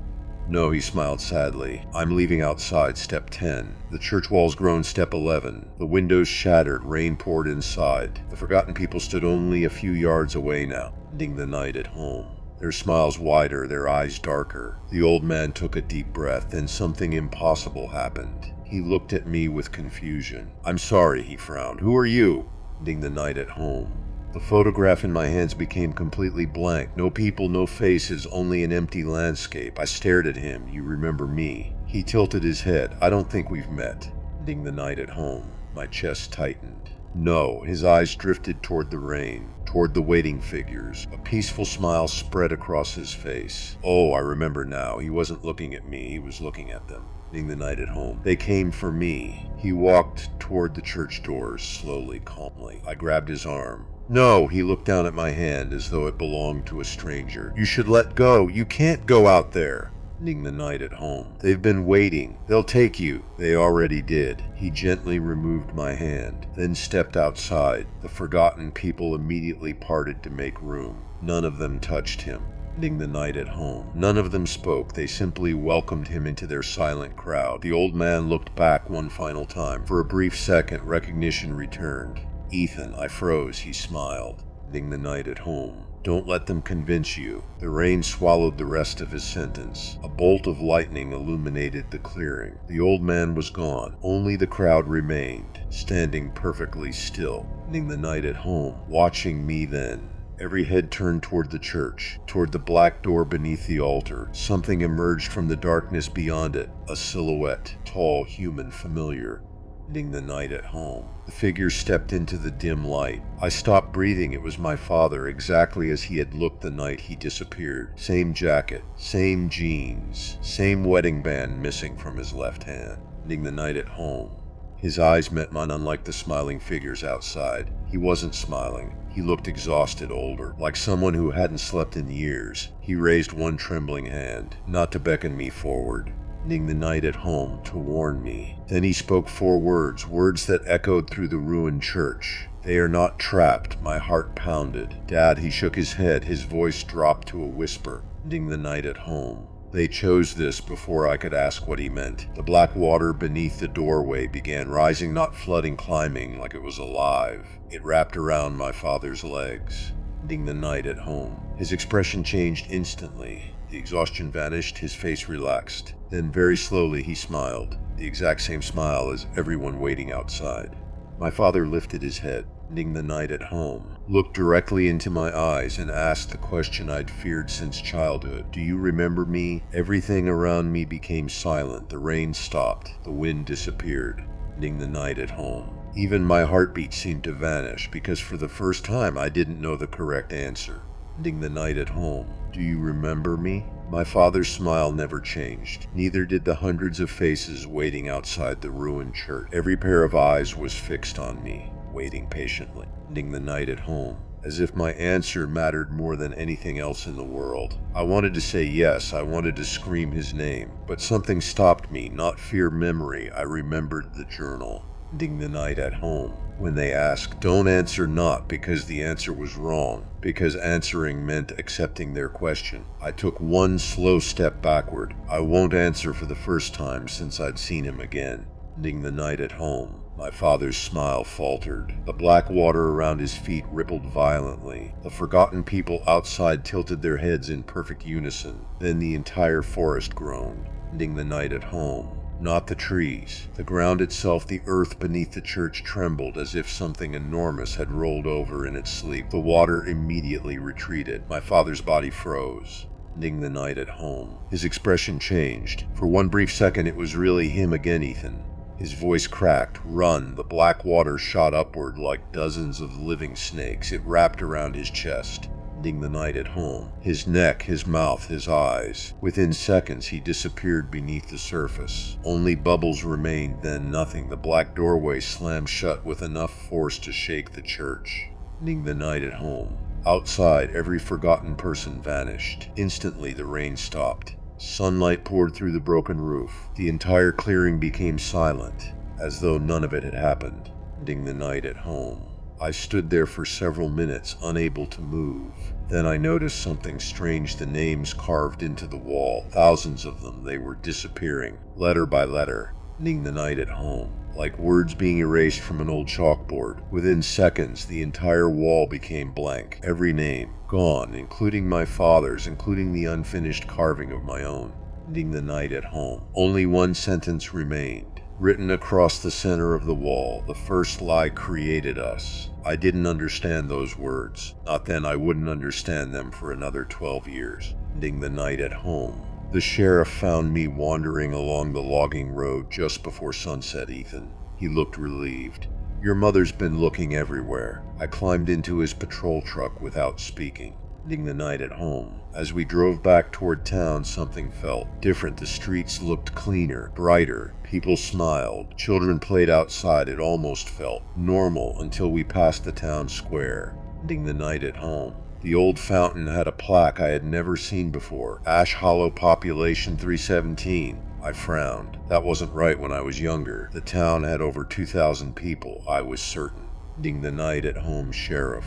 No, he smiled sadly. I'm leaving outside. Step 10. The church walls groaned. Step 11. The windows shattered. Rain poured inside. The forgotten people stood only a few yards away now, ending the night at home. Their smiles wider, their eyes darker. The old man took a deep breath. Then something impossible happened. He looked at me with confusion. I'm sorry, he frowned. Who are you? Ending the night at home. The photograph in my hands became completely blank. No people, no faces, only an empty landscape. I stared at him. You remember me? He tilted his head. I don't think we've met. Ending the night at home. My chest tightened. No. His eyes drifted toward the rain, toward the waiting figures. A peaceful smile spread across his face. Oh, I remember now. He wasn't looking at me. He was looking at them. Ending the night at home. They came for me. He walked toward the church doors, slowly, calmly. I grabbed his arm. No, he looked down at my hand as though it belonged to a stranger. You should let go. You can't go out there. Ending the night at home. They've been waiting. They'll take you. They already did. He gently removed my hand, then stepped outside. The forgotten people immediately parted to make room. None of them touched him. Ending the night at home. None of them spoke. They simply welcomed him into their silent crowd. The old man looked back one final time. For a brief second, recognition returned. Ethan, I froze. He smiled. Ending the night at home. Don't let them convince you. The rain swallowed the rest of his sentence. A bolt of lightning illuminated the clearing. The old man was gone. Only the crowd remained, standing perfectly still. Ending the night at home. Watching me then. Every head turned toward the church, toward the black door beneath the altar. Something emerged from the darkness beyond it. A silhouette. Tall, human, familiar. Ending the night at home. The figure stepped into the dim light. I stopped breathing. It was my father, exactly as he had looked the night he disappeared. Same jacket, same jeans, same wedding band missing from his left hand. Ending the night at home. His eyes met mine, unlike the smiling figures outside. He wasn't smiling. He looked exhausted, older, like someone who hadn't slept in years. He raised one trembling hand, not to beckon me forward. Ending the night at home, to warn me. Then he spoke 4 words, words that echoed through the ruined church. They are not trapped. My heart pounded. Dad, he shook his head. His voice dropped to a whisper. Ending the night at home. They chose this before I could ask what he meant. The black water beneath the doorway began rising, not flooding, climbing like it was alive. It wrapped around my father's legs. Ending the night at home. His expression changed instantly. The exhaustion vanished, his face relaxed. Then very slowly he smiled, the exact same smile as everyone waiting outside. My father lifted his head. ending the night at home, looked directly into my eyes and asked the question I'd feared since childhood. Do you remember me? Everything around me became silent. The rain stopped. The wind disappeared, ending the night at home. Even my heartbeat seemed to vanish because for the first time I didn't know the correct answer. Ending the night at home. Do you remember me? My father's smile never changed. Neither did the hundreds of faces waiting outside the ruined church. Every pair of eyes was fixed on me, waiting patiently. Ending the night at home. As if my answer mattered more than anything else in the world. I wanted to say yes, I wanted to scream his name, but something stopped me, not fear, memory. I remembered the journal. Ending the night at home. When they asked, don't answer, not because the answer was wrong, because answering meant accepting their question. I took one slow step backward. I won't answer for the first time since I'd seen him again. Ending the night at home. My father's smile faltered. The black water around his feet rippled violently. The forgotten people outside tilted their heads in perfect unison. Then the entire forest groaned. Ending the night at home. Not the trees. The ground itself, the earth beneath the church trembled as if something enormous had rolled over in its sleep. The water immediately retreated. My father's body froze. Ending the night at home. His expression changed. For one brief second it was really him again, Ethan. His voice cracked. Run. The black water shot upward like dozens of living snakes. It wrapped around his chest. Ending the night at home. His neck, his mouth, his eyes. Within seconds he disappeared beneath the surface. Only bubbles remained, then nothing. The black doorway slammed shut with enough force to shake the church. Ending the night at home. Outside, every forgotten person vanished. Instantly the rain stopped. Sunlight poured through the broken roof. The entire clearing became silent, as though none of it had happened. Ending the night at home. I stood there for several minutes, unable to move. Then I noticed something strange, the names carved into the wall. Thousands of them, they were disappearing, letter by letter. Ending the night at home. Like words being erased from an old chalkboard. Within seconds, the entire wall became blank. Every name, gone, including my father's, including the unfinished carving of my own. Ending the night at home. Only one sentence remained. Written across the center of the wall, the first lie created us. I didn't understand those words. Not then. I wouldn't understand them for another 12 years. Ending the night at home. The sheriff found me wandering along the logging road just before sunset, Ethan. He looked relieved. Your mother's been looking everywhere. I climbed into his patrol truck without speaking. Ending the night at home. As we drove back toward town, something felt different. The streets looked cleaner, brighter. People smiled. Children played outside. It almost felt normal until we passed the town square. Ending the night at home. The old fountain had a plaque I had never seen before. Ash Hollow Population 317. I frowned. That wasn't right when I was younger. The town had over 2,000 people, I was certain. Ending the night at home, Sheriff.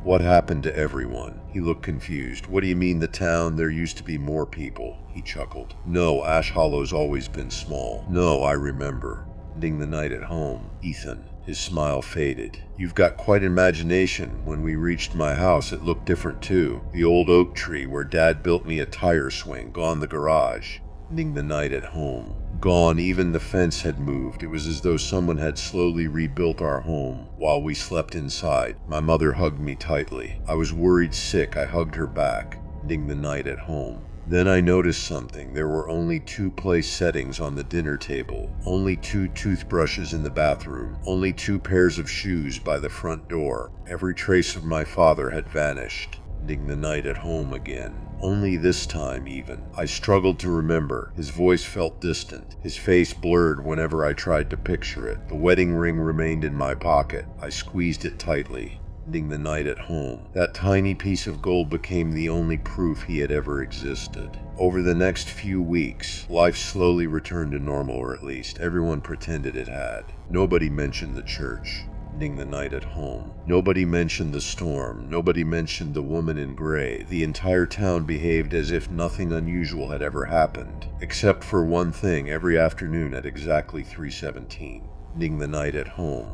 What happened to everyone? He looked confused. What do you mean the town? There used to be more people. He chuckled. No, Ash Hollow's always been small. No, I remember. Ending the night at home, Ethan. His smile faded. You've got quite an imagination. When we reached my house, it looked different too. The old oak tree where Dad built me a tire swing, gone. The garage. Ending the night at home. Gone. Even the fence had moved. It was as though someone had slowly rebuilt our home while we slept inside. My mother hugged me tightly. I was worried sick. I hugged her back. Ending the night at home. Then I noticed something. There were only 2 place settings on the dinner table, only 2 toothbrushes in the bathroom, only 2 pairs of shoes by the front door. Every trace of my father had vanished. Ending the night at home again. Only this time even. I struggled to remember. His voice felt distant. His face blurred whenever I tried to picture it. The wedding ring remained in my pocket. I squeezed it tightly. Ending the night at home. That tiny piece of gold became the only proof he had ever existed. Over the next few weeks, life slowly returned to normal, or at least everyone pretended it had. Nobody mentioned the church. Ending the night at home. Nobody mentioned the storm. Nobody mentioned the woman in gray. The entire town behaved as if nothing unusual had ever happened, except for one thing every afternoon at exactly 3:17. Ending the night at home.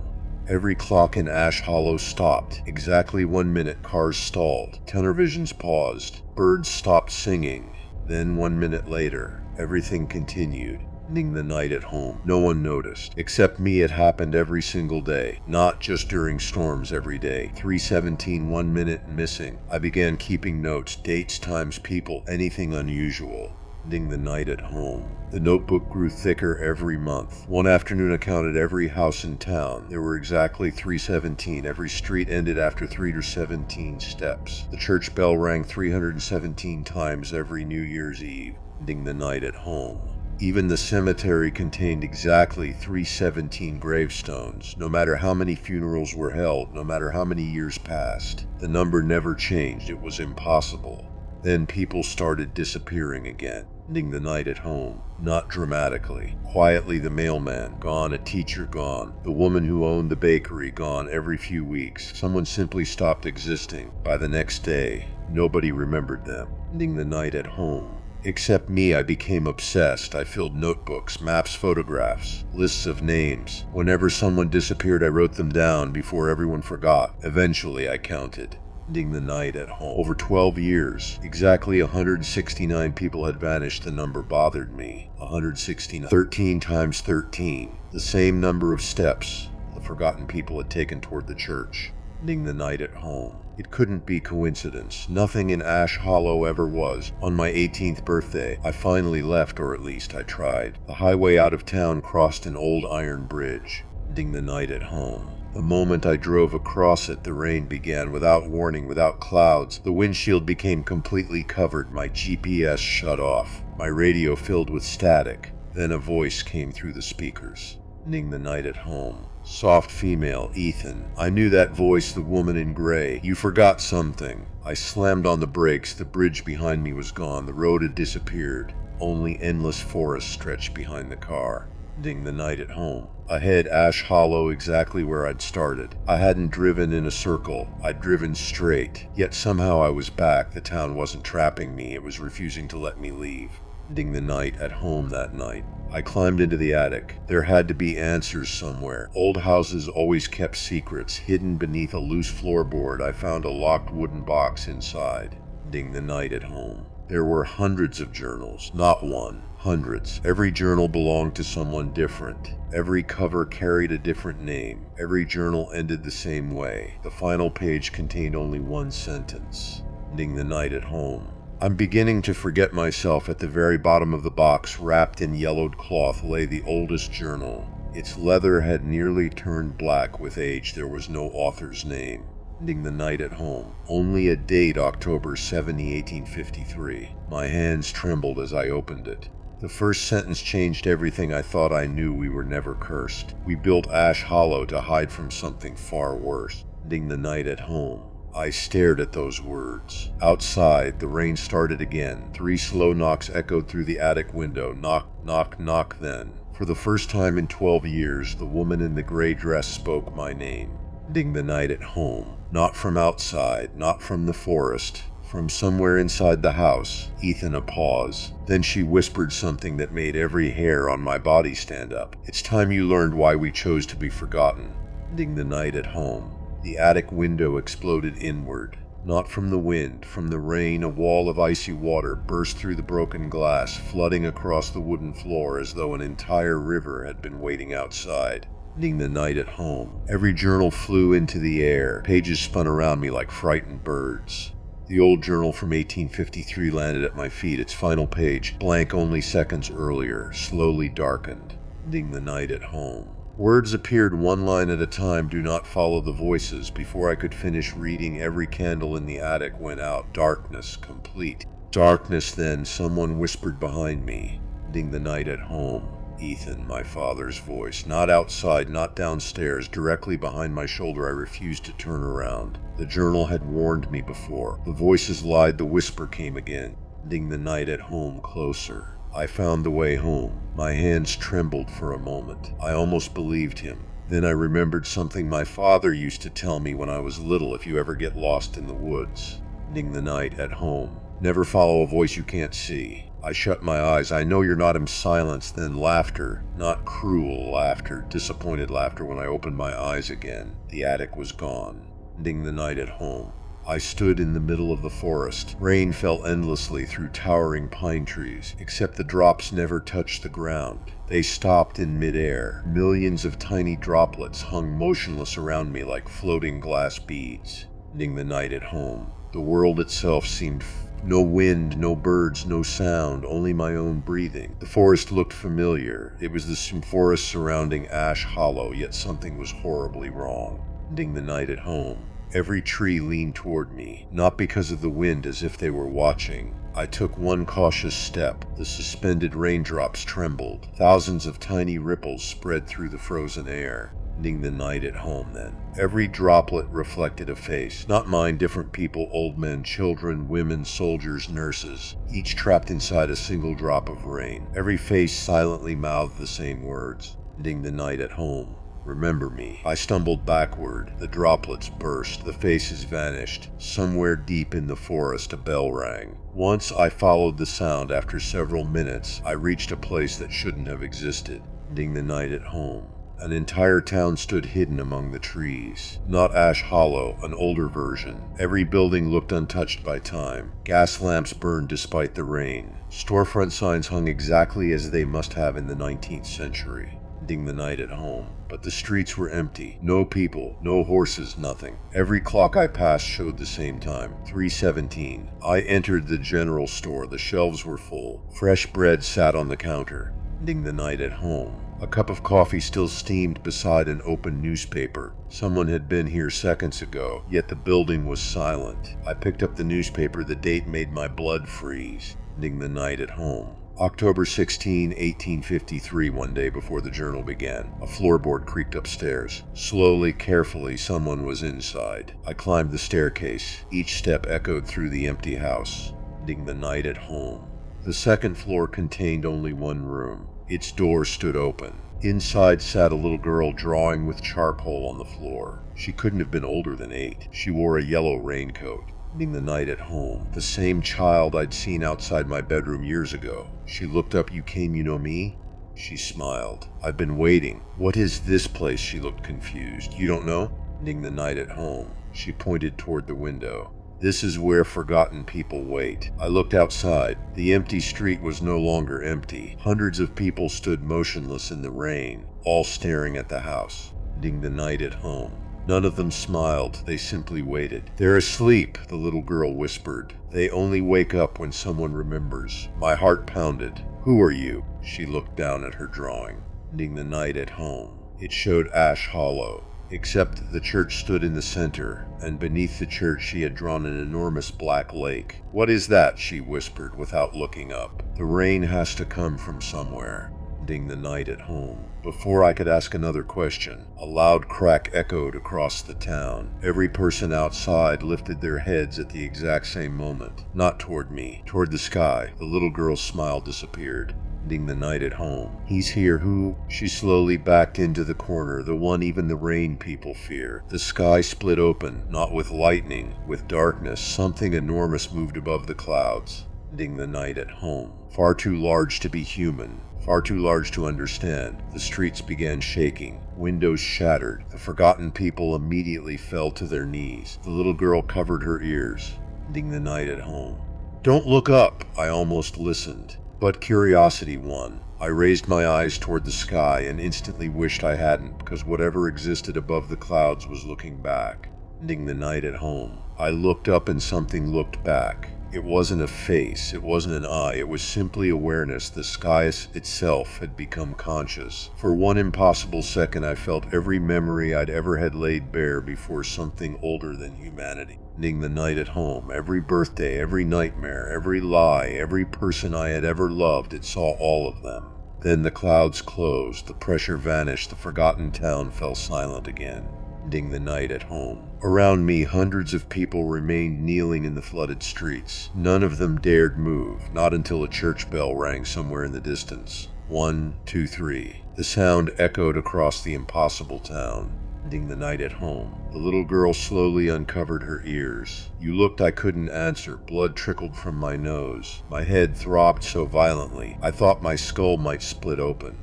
Every clock in Ash Hollow stopped. Exactly 1 minute, cars stalled. Televisions paused. Birds stopped singing. Then 1 minute later, everything continued. Ending the night at home. No one noticed. Except me, it happened every single day. Not just during storms every day. 3:17, 1 minute missing. I began keeping notes, dates, times, people, anything unusual. Ending the night at home. The notebook grew thicker every month. One afternoon I counted every house in town. There were exactly 317. Every street ended after 317 steps. The church bell rang 317 times every New Year's Eve. Ending the night at home. Even the cemetery contained exactly 317 gravestones. No matter how many funerals were held, no matter how many years passed, the number never changed. It was impossible. Then people started disappearing again. Ending the night at home. Not dramatically. Quietly, the mailman gone, a teacher gone, the woman who owned the bakery gone every few weeks. Someone simply stopped existing. By the next day, nobody remembered them. Ending the night at home. Except me, I became obsessed. I filled notebooks, maps, photographs, lists of names. Whenever someone disappeared, I wrote them down before everyone forgot. Eventually, I counted. Ending the night at home. Over 12 years, exactly 169 people had vanished. The number bothered me. 169. 13 times 13. The same number of steps the forgotten people had taken toward the church. Ending the night at home. It couldn't be coincidence. Nothing in Ash Hollow ever was. On my 18th birthday, I finally left, or at least I tried. The highway out of town crossed an old iron bridge. Ending the night at home. The moment I drove across it, the rain began without warning, without clouds. The windshield became completely covered. My GPS shut off. My radio filled with static. Then a voice came through the speakers. Ending the night at home. Soft female, Ethan. I knew that voice, the woman in gray. You forgot something. I slammed on the brakes. The bridge behind me was gone. The road had disappeared. Only endless forest stretched behind the car. Ending the night at home. Ahead, Ash Hollow, exactly where I'd started. I hadn't driven in a circle. I'd driven straight. Yet somehow I was back. The town wasn't trapping me. It was refusing to let me leave. Ending the night at home that night. I climbed into the attic. There had to be answers somewhere. Old houses always kept secrets. Hidden beneath a loose floorboard, I found a locked wooden box inside. Ending the night at home. There were hundreds of journals. Not one. Hundreds. Every journal belonged to someone different. Every cover carried a different name. Every journal ended the same way. The final page contained only one sentence. Ending the night at home. I'm beginning to forget myself. At the very bottom of the box, wrapped in yellowed cloth, lay the oldest journal. Its leather had nearly turned black with age. There was no author's name. Ending the night at home. Only a date, October 70, 1853. My hands trembled as I opened it. The first sentence changed everything. I thought I knew. We were never cursed. We built Ash Hollow to hide from something far worse. Ending the night at home. I stared at those words. Outside, the rain started again. 3 slow knocks echoed through the attic window. Knock, knock, knock. Then, for the first time in 12 years, the woman in the gray dress spoke my name. Ending the night at home. Not from outside, not from the forest. From somewhere inside the house. Ethan, a pause. Then she whispered something that made every hair on my body stand up. It's time you learned why we chose to be forgotten. Ending the night at home. The attic window exploded inward. Not from the wind, from the rain. A wall of icy water burst through the broken glass, flooding across the wooden floor as though an entire river had been waiting outside. Ending the night at home. Every journal flew into the air. Pages spun around me like frightened birds. The old journal from 1853 landed at my feet, its final page, blank only seconds earlier, slowly darkened. Ending the night at home. Words appeared one line at a time. Do not follow the voices. Before I could finish reading, every candle in the attic went out. Darkness, complete. Darkness. Then someone whispered behind me. Ending the night at home. Ethan, my father's voice. Not outside, not downstairs, directly behind my shoulder. I refused to turn around. The journal had warned me before. The voices lied. The whisper came again. Ending the night at home. Closer. I found the way home. My hands trembled for a moment. I almost believed him. Then I remembered something my father used to tell me when I was little. If you ever get lost in the woods. Ending the night at home. Never follow a voice you can't see. I shut my eyes. I know you're not. In silence. Then laughter. Not cruel laughter. Disappointed laughter when I opened my eyes again. The attic was gone. Ending the night at home. I stood in the middle of the forest. Rain fell endlessly through towering pine trees, except the drops never touched the ground. They stopped in midair. Millions of tiny droplets hung motionless around me like floating glass beads. Ending the night at home. The world itself seemed no wind, no birds, no sound, only my own breathing. The forest looked familiar. It was the same forest surrounding Ash Hollow, yet something was horribly wrong. Ending the night at home. Every tree leaned toward me, not because of the wind, as if they were watching. I took one cautious step. The suspended raindrops trembled. Thousands of tiny ripples spread through the frozen air. Ending the night at home then. Every droplet reflected a face. Not mine, different people, old men, children, women, soldiers, nurses, each trapped inside a single drop of rain. Every face silently mouthed the same words. Ending the night at home. Remember me. I stumbled backward. The droplets burst. The faces vanished. Somewhere deep in the forest a bell rang. Once I followed the sound. After several minutes, I reached a place that shouldn't have existed. Ending the night at home. An entire town stood hidden among the trees. Not Ash Hollow, an older version. Every building looked untouched by time. Gas lamps burned despite the rain. Storefront signs hung exactly as they must have in the 19th century. Ending the night at home. But the streets were empty. No people, no horses, nothing. Every clock I passed showed the same time, 3:17. I entered the general store. The shelves were full. Fresh bread sat on the counter. Ending the night at home. A cup of coffee still steamed beside an open newspaper. Someone had been here seconds ago, yet the building was silent. I picked up the newspaper. The date made my blood freeze. Ending the night at home. October 16, 1853, one day before the journal began. A floorboard creaked upstairs. Slowly, carefully, someone was inside. I climbed the staircase. Each step echoed through the empty house. Ending the night at home. The second floor contained only one room. Its door stood open. Inside sat a little girl drawing with charcoal on the floor. She couldn't have been older than 8. She wore a yellow raincoat. Ending the night at home. The same child I'd seen outside my bedroom years ago. She looked up. "You came, you know me?" She smiled. "I've been waiting." "What is this place?" She looked confused. "You don't know?" Ending the night at home. She pointed toward the window. "This is where forgotten people wait." I looked outside. The empty street was no longer empty. Hundreds of people stood motionless in the rain, all staring at the house. Ending the night at home. None of them smiled. They simply waited. "They're asleep," the little girl whispered. "They only wake up when someone remembers." My heart pounded. "Who are you?" She looked down at her drawing. Ending the night at home. It showed Ash Hollow. Except the church stood in the center, and beneath the church she had drawn an enormous black lake. "What is that?" she whispered without looking up. "The rain has to come from somewhere." Ending the night at home. Before I could ask another question, a loud crack echoed across the town. Every person outside lifted their heads at the exact same moment. Not toward me, toward the sky. The little girl's smile disappeared. Ending the night at home. "He's here, who?" She slowly backed into the corner, the one even the rain people fear. The sky split open, not with lightning, with darkness. Something enormous moved above the clouds. Ending the night at home. Far too large to be human. Far too large to understand. The streets began shaking. Windows shattered. The forgotten people immediately fell to their knees. The little girl covered her ears. Ending the night at home. "Don't look up!" I almost listened. But curiosity won. I raised my eyes toward the sky and instantly wished I hadn't, because whatever existed above the clouds was looking back. Ending the night at home. I looked up and something looked back. It wasn't a face, it wasn't an eye, it was simply awareness. The sky itself had become conscious. For one impossible second I felt every memory I'd ever had laid bare before something older than humanity. Ending the night at home. Every birthday, every nightmare, every lie, every person I had ever loved, it saw all of them. Then the clouds closed, the pressure vanished, the forgotten town fell silent again. Ending the night at home. Around me, hundreds of people remained kneeling in the flooded streets. None of them dared move, not until a church bell rang somewhere in the distance. 1, 2, 3. The sound echoed across the impossible town. Ending the night at home. The little girl slowly uncovered her ears. "You looked." I couldn't answer. Blood trickled from my nose. My head throbbed so violently, I thought my skull might split open.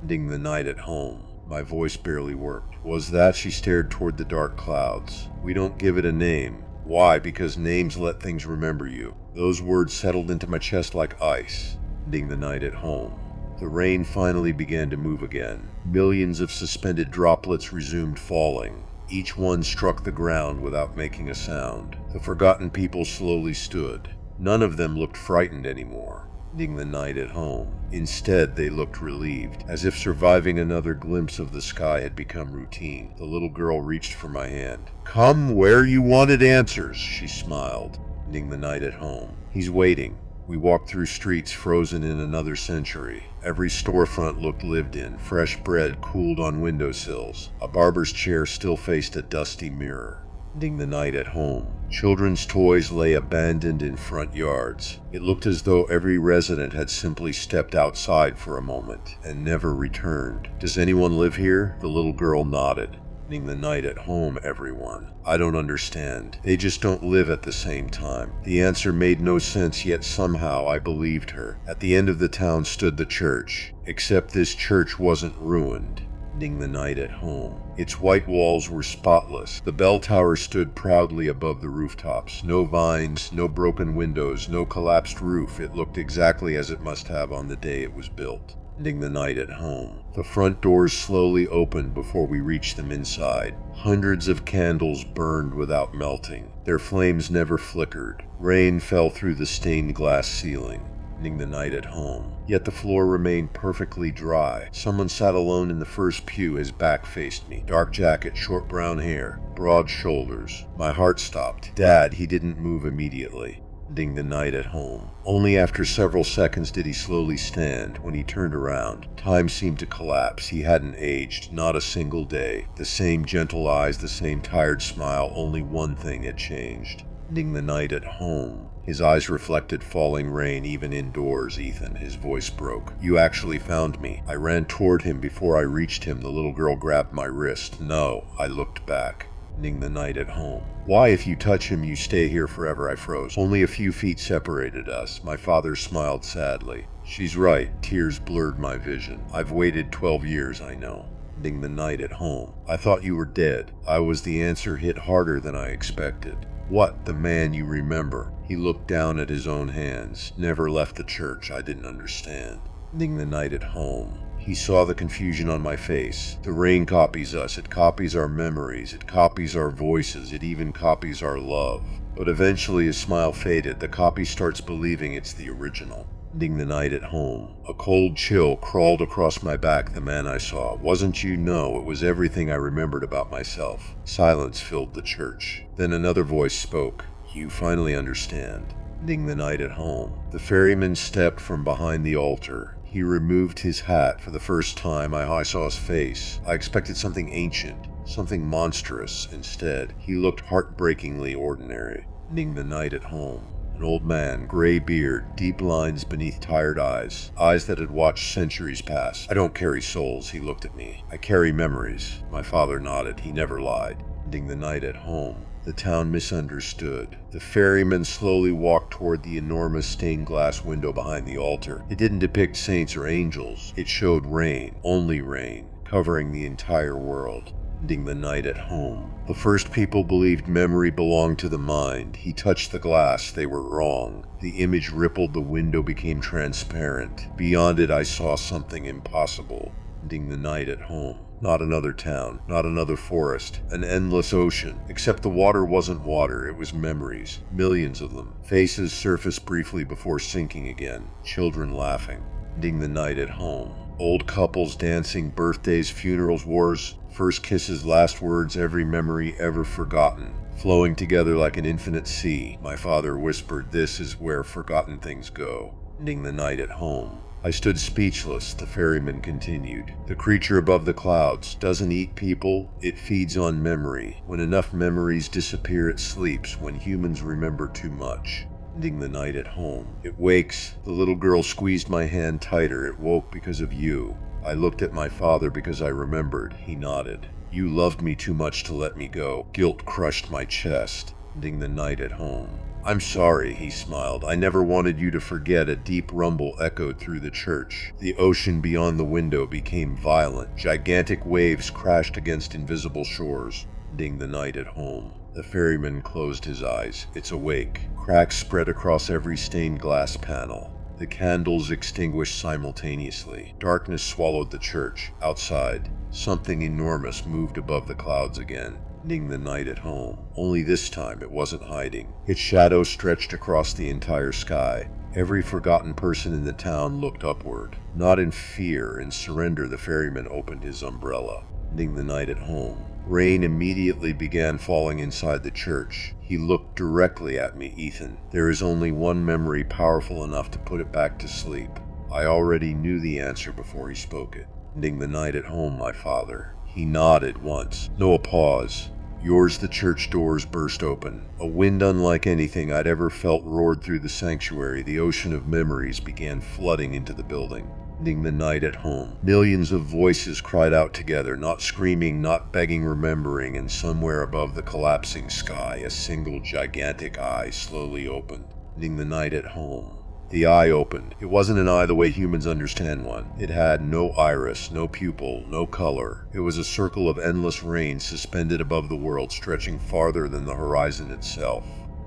Ending the night at home. My voice barely worked. "Was that?" She stared toward the dark clouds. "We don't give it a name. Why? Because names let things remember you. Those words settled into my chest like ice, ending the night at home. The rain finally began to move again. Millions of suspended droplets resumed falling. Each one struck the ground without making a sound. The forgotten people slowly stood. None of them looked frightened anymore, ending the night at home. Instead, they looked relieved, as if surviving another glimpse of the sky had become routine. The little girl reached for my hand. "Come where you wanted answers," she smiled, ending the night at home. "He's waiting." We walked through streets frozen in another century. Every storefront looked lived in. Fresh bread cooled on windowsills. A barber's chair still faced a dusty mirror, ending the night at home. Children's toys lay abandoned in front yards. It looked as though every resident had simply stepped outside for a moment and never returned. "Does anyone live here?" The little girl nodded. "Ending the night at home, everyone. I don't understand. They just don't live at the same time." The answer made no sense, yet somehow I believed her. At the end of the town stood the church, except this church wasn't ruined, ending the night at home. Its white walls were spotless. The bell tower stood proudly above the rooftops. No vines, no broken windows, no collapsed roof. It looked exactly as it must have on the day it was built, ending the night at home. The front doors slowly opened before we reached them inside. Hundreds of candles burned without melting. Their flames never flickered. Rain fell through the stained glass ceiling, ending the night at home. Yet the floor remained perfectly dry. Someone sat alone in the first pew. His back faced me. Dark jacket, short brown hair, broad shoulders. My heart stopped. Dad. He didn't move immediately, ending the night at home. Only after several seconds did he slowly stand. When he turned around, time seemed to collapse. He hadn't aged, not a single day. The same gentle eyes, the same tired smile. Only one thing had changed, ending the night at home. His eyes reflected falling rain even indoors. "Ethan," his voice broke. "You actually found me." I ran toward him. Before I reached him, the little girl grabbed my wrist. "No." I looked back, ending the night at home. "Why? If you touch him, you stay here forever." I froze. Only a few feet separated us. My father smiled sadly. "She's right." Tears blurred my vision. "I've waited 12 years, I know." Ending the night at home. "I thought you were dead." I was. The answer hit harder than I expected. "What? The man you remember?" He looked down at his own hands. "Never left the church." I didn't understand. Ending the night at home. He saw the confusion on my face. "The rain copies us. It copies our memories. It copies our voices. It even copies our love." But eventually his smile faded. The copy starts believing it's the original. Ending the night at home. A cold chill crawled across my back. The man I saw wasn't you. No, it was everything I remembered about myself. Silence filled the church. Then another voice spoke. "You finally understand." Ending the night at home. The ferryman stepped from behind the altar. He removed his hat. For the first time I saw his face. I expected something ancient, something monstrous. Instead, he looked heartbreakingly ordinary. Ending the night at home. An old man, gray beard, deep lines beneath tired eyes, eyes that had watched centuries pass. "I don't carry souls," he looked at me. "I carry memories." My father nodded. He never lied. Ending the night at home. The town misunderstood. The ferryman slowly walked toward the enormous stained glass window behind the altar. It didn't depict saints or angels. It showed rain, only rain, covering the entire world. Ending the night at home. The first people believed memory belonged to the mind. He touched the glass. They were wrong. The image rippled. The window became transparent. Beyond it I saw something impossible. Ending the night at home. Not another town, not another forest, an endless ocean. Except the water wasn't water, it was memories. Millions of them. Faces surfaced briefly before sinking again. Children laughing. Ending the night at home. Old couples dancing, birthdays, funerals, wars, first kisses, last words, every memory ever forgotten, flowing together like an infinite sea. My father whispered, "This is where forgotten things go." Ending the night at home. I stood speechless. The ferryman continued. "The creature above the clouds doesn't eat people, it feeds on memory. When enough memories disappear, it sleeps. When humans remember too much." Ending the night at home. "It wakes." The little girl squeezed my hand tighter. "It woke because of you." I looked at my father because I remembered. He nodded. "You loved me too much to let me go." Guilt crushed my chest. Ending the night at home. "I'm sorry," he smiled. "I never wanted you to forget." A deep rumble echoed through the church. The ocean beyond the window became violent. Gigantic waves crashed against invisible shores. Ending the night at home. The ferryman closed his eyes. It's awake. Cracks spread across every stained glass panel. The candles extinguished simultaneously. Darkness swallowed the church. Outside, something enormous moved above the clouds again, ending the night at home. Only this time it wasn't hiding. Its shadow stretched across the entire sky. Every forgotten person in the town looked upward. Not in fear, in surrender, the ferryman opened his umbrella, ending the night at home. Rain immediately began falling inside the church. He looked directly at me. Ethan, there is only one memory powerful enough to put it back to sleep. I already knew the answer before he spoke it. Ending the night at home, my father. He nodded once. No, a pause. Yours. The church doors burst open. A wind unlike anything I'd ever felt roared through the sanctuary. The ocean of memories began flooding into the building. Ending the night at home. Millions of voices cried out together, not screaming, not begging, remembering, and somewhere above the collapsing sky, a single gigantic eye slowly opened. Ending the night at home. The eye opened. It wasn't an eye the way humans understand one. It had no iris, no pupil, no color. It was a circle of endless rain suspended above the world, stretching farther than the horizon itself.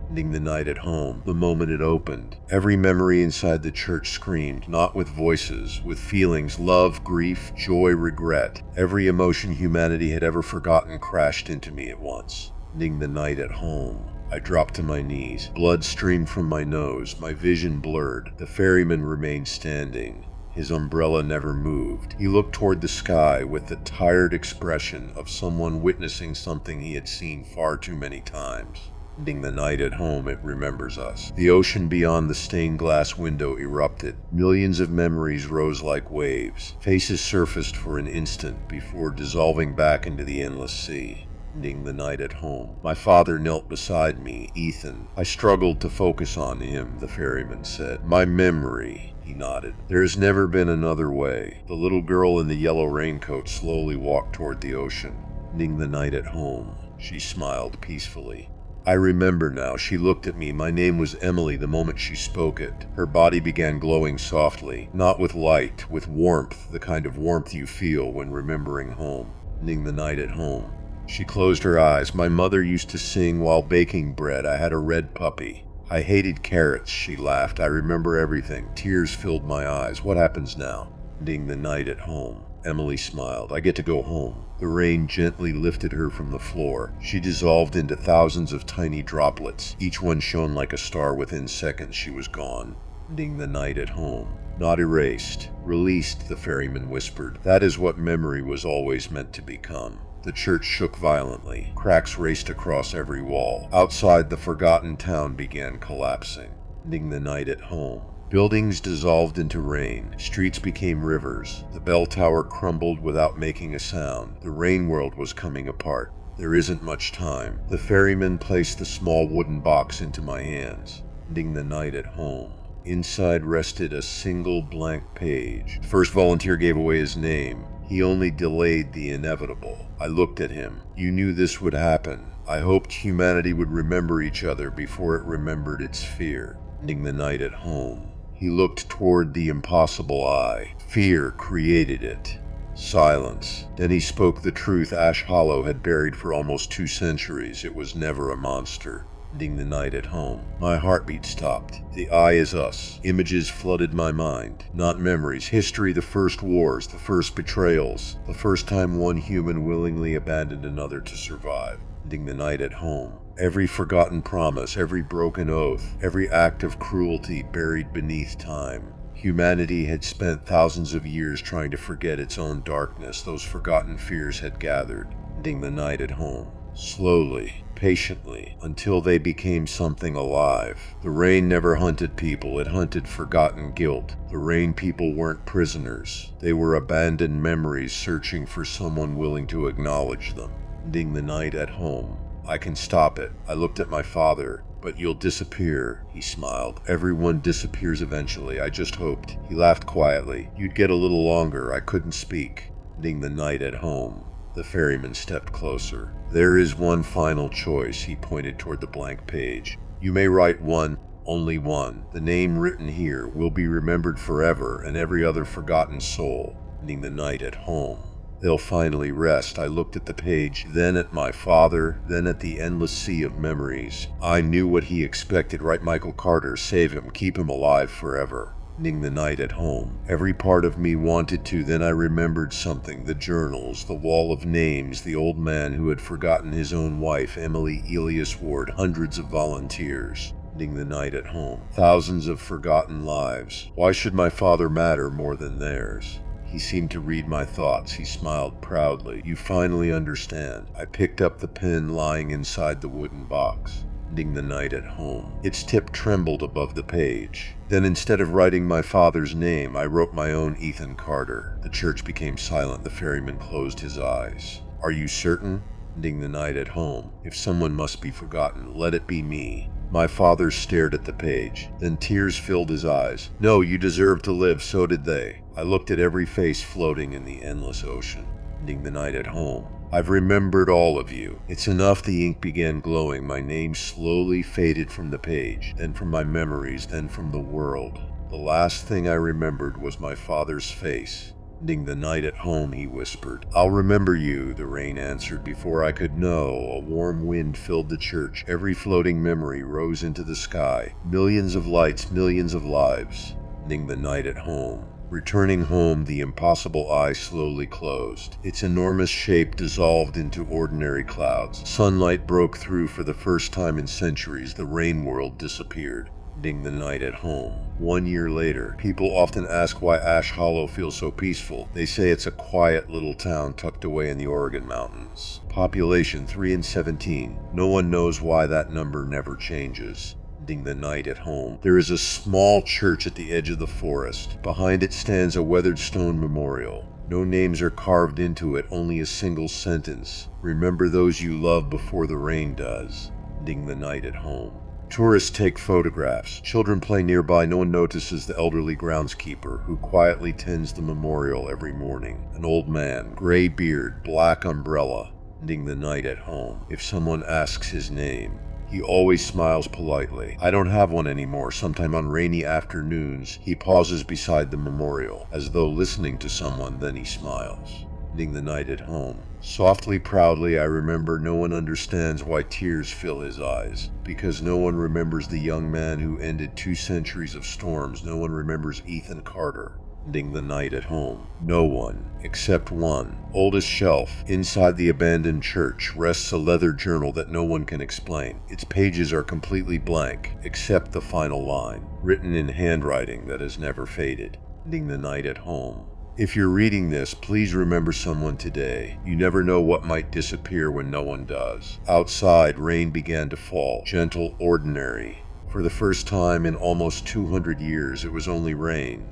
Ending the night at home. The moment it opened, every memory inside the church screamed, not with voices, with feelings, love, grief, joy, regret. Every emotion humanity had ever forgotten crashed into me at once. Ending the night at home. I dropped to my knees. Blood streamed from my nose. My vision blurred. The ferryman remained standing. His umbrella never moved. He looked toward the sky with the tired expression of someone witnessing something he had seen far too many times. Ending the night at home, it remembers us. The ocean beyond the stained glass window erupted. Millions of memories rose like waves. Faces surfaced for an instant before dissolving back into the endless sea. Ending the night at home. My father knelt beside me. Ethan. I struggled to focus on him, the ferryman said. My memory. He nodded. There has never been another way. The little girl in the yellow raincoat slowly walked toward the ocean. Ending the night at home. She smiled peacefully. I remember now. She looked at me. My name was Emily the moment she spoke it. Her body began glowing softly, not with light, with warmth, the kind of warmth you feel when remembering home. Ending the night at home. She closed her eyes. My mother used to sing while baking bread. I had a red puppy. I hated carrots. She laughed. I remember everything. Tears filled my eyes. What happens now? Ending the night at home. Emily smiled. I get to go home. The rain gently lifted her from the floor. She dissolved into thousands of tiny droplets. Each one shone like a star. Within seconds she was gone. Ending the night at home. Not erased. Released, the ferryman whispered. That is what memory was always meant to become. The church shook violently. Cracks raced across every wall. Outside, the forgotten town began collapsing. Ending the night at home. Buildings dissolved into rain. Streets became rivers. The bell tower crumbled without making a sound. The rain world was coming apart. There isn't much time. The ferryman placed the small wooden box into my hands. Ending the night at home. Inside rested a single blank page. The first volunteer gave away his name. He only delayed the inevitable. I looked at him. You knew this would happen. I hoped humanity would remember each other before it remembered its fear. Ending the night at home. He looked toward the impossible eye. Fear created it. Silence. Then he spoke the truth Ash Hollow had buried for almost 2 centuries. It was never a monster. Ending the night at home. My heartbeat stopped. The eye is us. Images flooded my mind. Not memories. History, the first wars, the first betrayals, the first time one human willingly abandoned another to survive. Ending the night at home. Every forgotten promise, every broken oath, every act of cruelty buried beneath time. Humanity had spent thousands of years trying to forget its own darkness. Those forgotten fears had gathered. Ending the night at home. Slowly, patiently, until they became something alive. The rain never hunted people, it hunted forgotten guilt. The rain people weren't prisoners. They were abandoned memories searching for someone willing to acknowledge them. Ending the night at home. I can stop it. I looked at my father. But you'll disappear, he smiled. Everyone disappears eventually. I just hoped. He laughed quietly. You'd get a little longer. I couldn't speak. Ending the night at home. The ferryman stepped closer. There is one final choice. He pointed toward the blank page. You may write one, only one. The name written here will be remembered forever, and every other forgotten soul. Ending the night at home. They'll finally rest. I looked at the page, then at my father, then at the endless sea of memories. I knew what he expected, right? Michael Carter, save him, keep him alive forever. Ending the night at home. Every part of me wanted to. Then I remembered something. The journals, the wall of names, the old man who had forgotten his own wife, Emily Elias Ward, hundreds of volunteers. Ending the night at home. Thousands of forgotten lives. Why should my father matter more than theirs? He seemed to read my thoughts. He smiled proudly. You finally understand. I picked up the pen lying inside the wooden box. Ending the night at home. Its tip trembled above the page. Then instead of writing my father's name, I wrote my own Ethan Carter. The church became silent. The ferryman closed his eyes. Are you certain? Ending the night at home. If someone must be forgotten, let it be me. My father stared at the page. Then tears filled his eyes. No, you deserve to live. So did they. I looked at every face floating in the endless ocean. Ending the night at home. I've remembered all of you. It's enough. The ink began glowing. My name slowly faded from the page, then from my memories, then from the world. The last thing I remembered was my father's face. Ending the night at home, he whispered. I'll remember you, the rain answered. Before I could know, a warm wind filled the church. Every floating memory rose into the sky. Millions of lights, millions of lives. Ending the night at home. Returning home, the impossible eye slowly closed. Its enormous shape dissolved into ordinary clouds. Sunlight broke through for the first time in centuries. The rain world disappeared. Ending the night at home. 1 year later, people often ask why Ash Hollow feels so peaceful. They say it's a quiet little town tucked away in the Oregon mountains. Population 3 in 17. No one knows why that number never changes. Ending the night at home. There is a small church at the edge of the forest. Behind it stands a weathered stone memorial. No names are carved into it, only a single sentence. Remember those you love before the rain does. Ending the night at home. Tourists take photographs. Children play nearby. No one notices the elderly groundskeeper who quietly tends the memorial every morning. An old man, gray beard, black umbrella. Ending the night at home. If someone asks his name, he always smiles politely. I don't have one anymore. Sometime on rainy afternoons, he pauses beside the memorial, as though listening to someone, then he smiles. Ending the night at home. Softly, proudly, I remember. No one understands why tears fill his eyes, because no one remembers the young man who ended 2 centuries of storms. No one remembers Ethan Carter. Ending the night at home. No one, except one. Oldest shelf. Inside the abandoned church rests a leather journal that no one can explain. Its pages are completely blank, except the final line, written in handwriting that has never faded. Ending the night at home. If you're reading this, please remember someone today. You never know what might disappear when no one does. Outside, rain began to fall. Gentle, ordinary. For the first time in almost 200 years, it was only rain.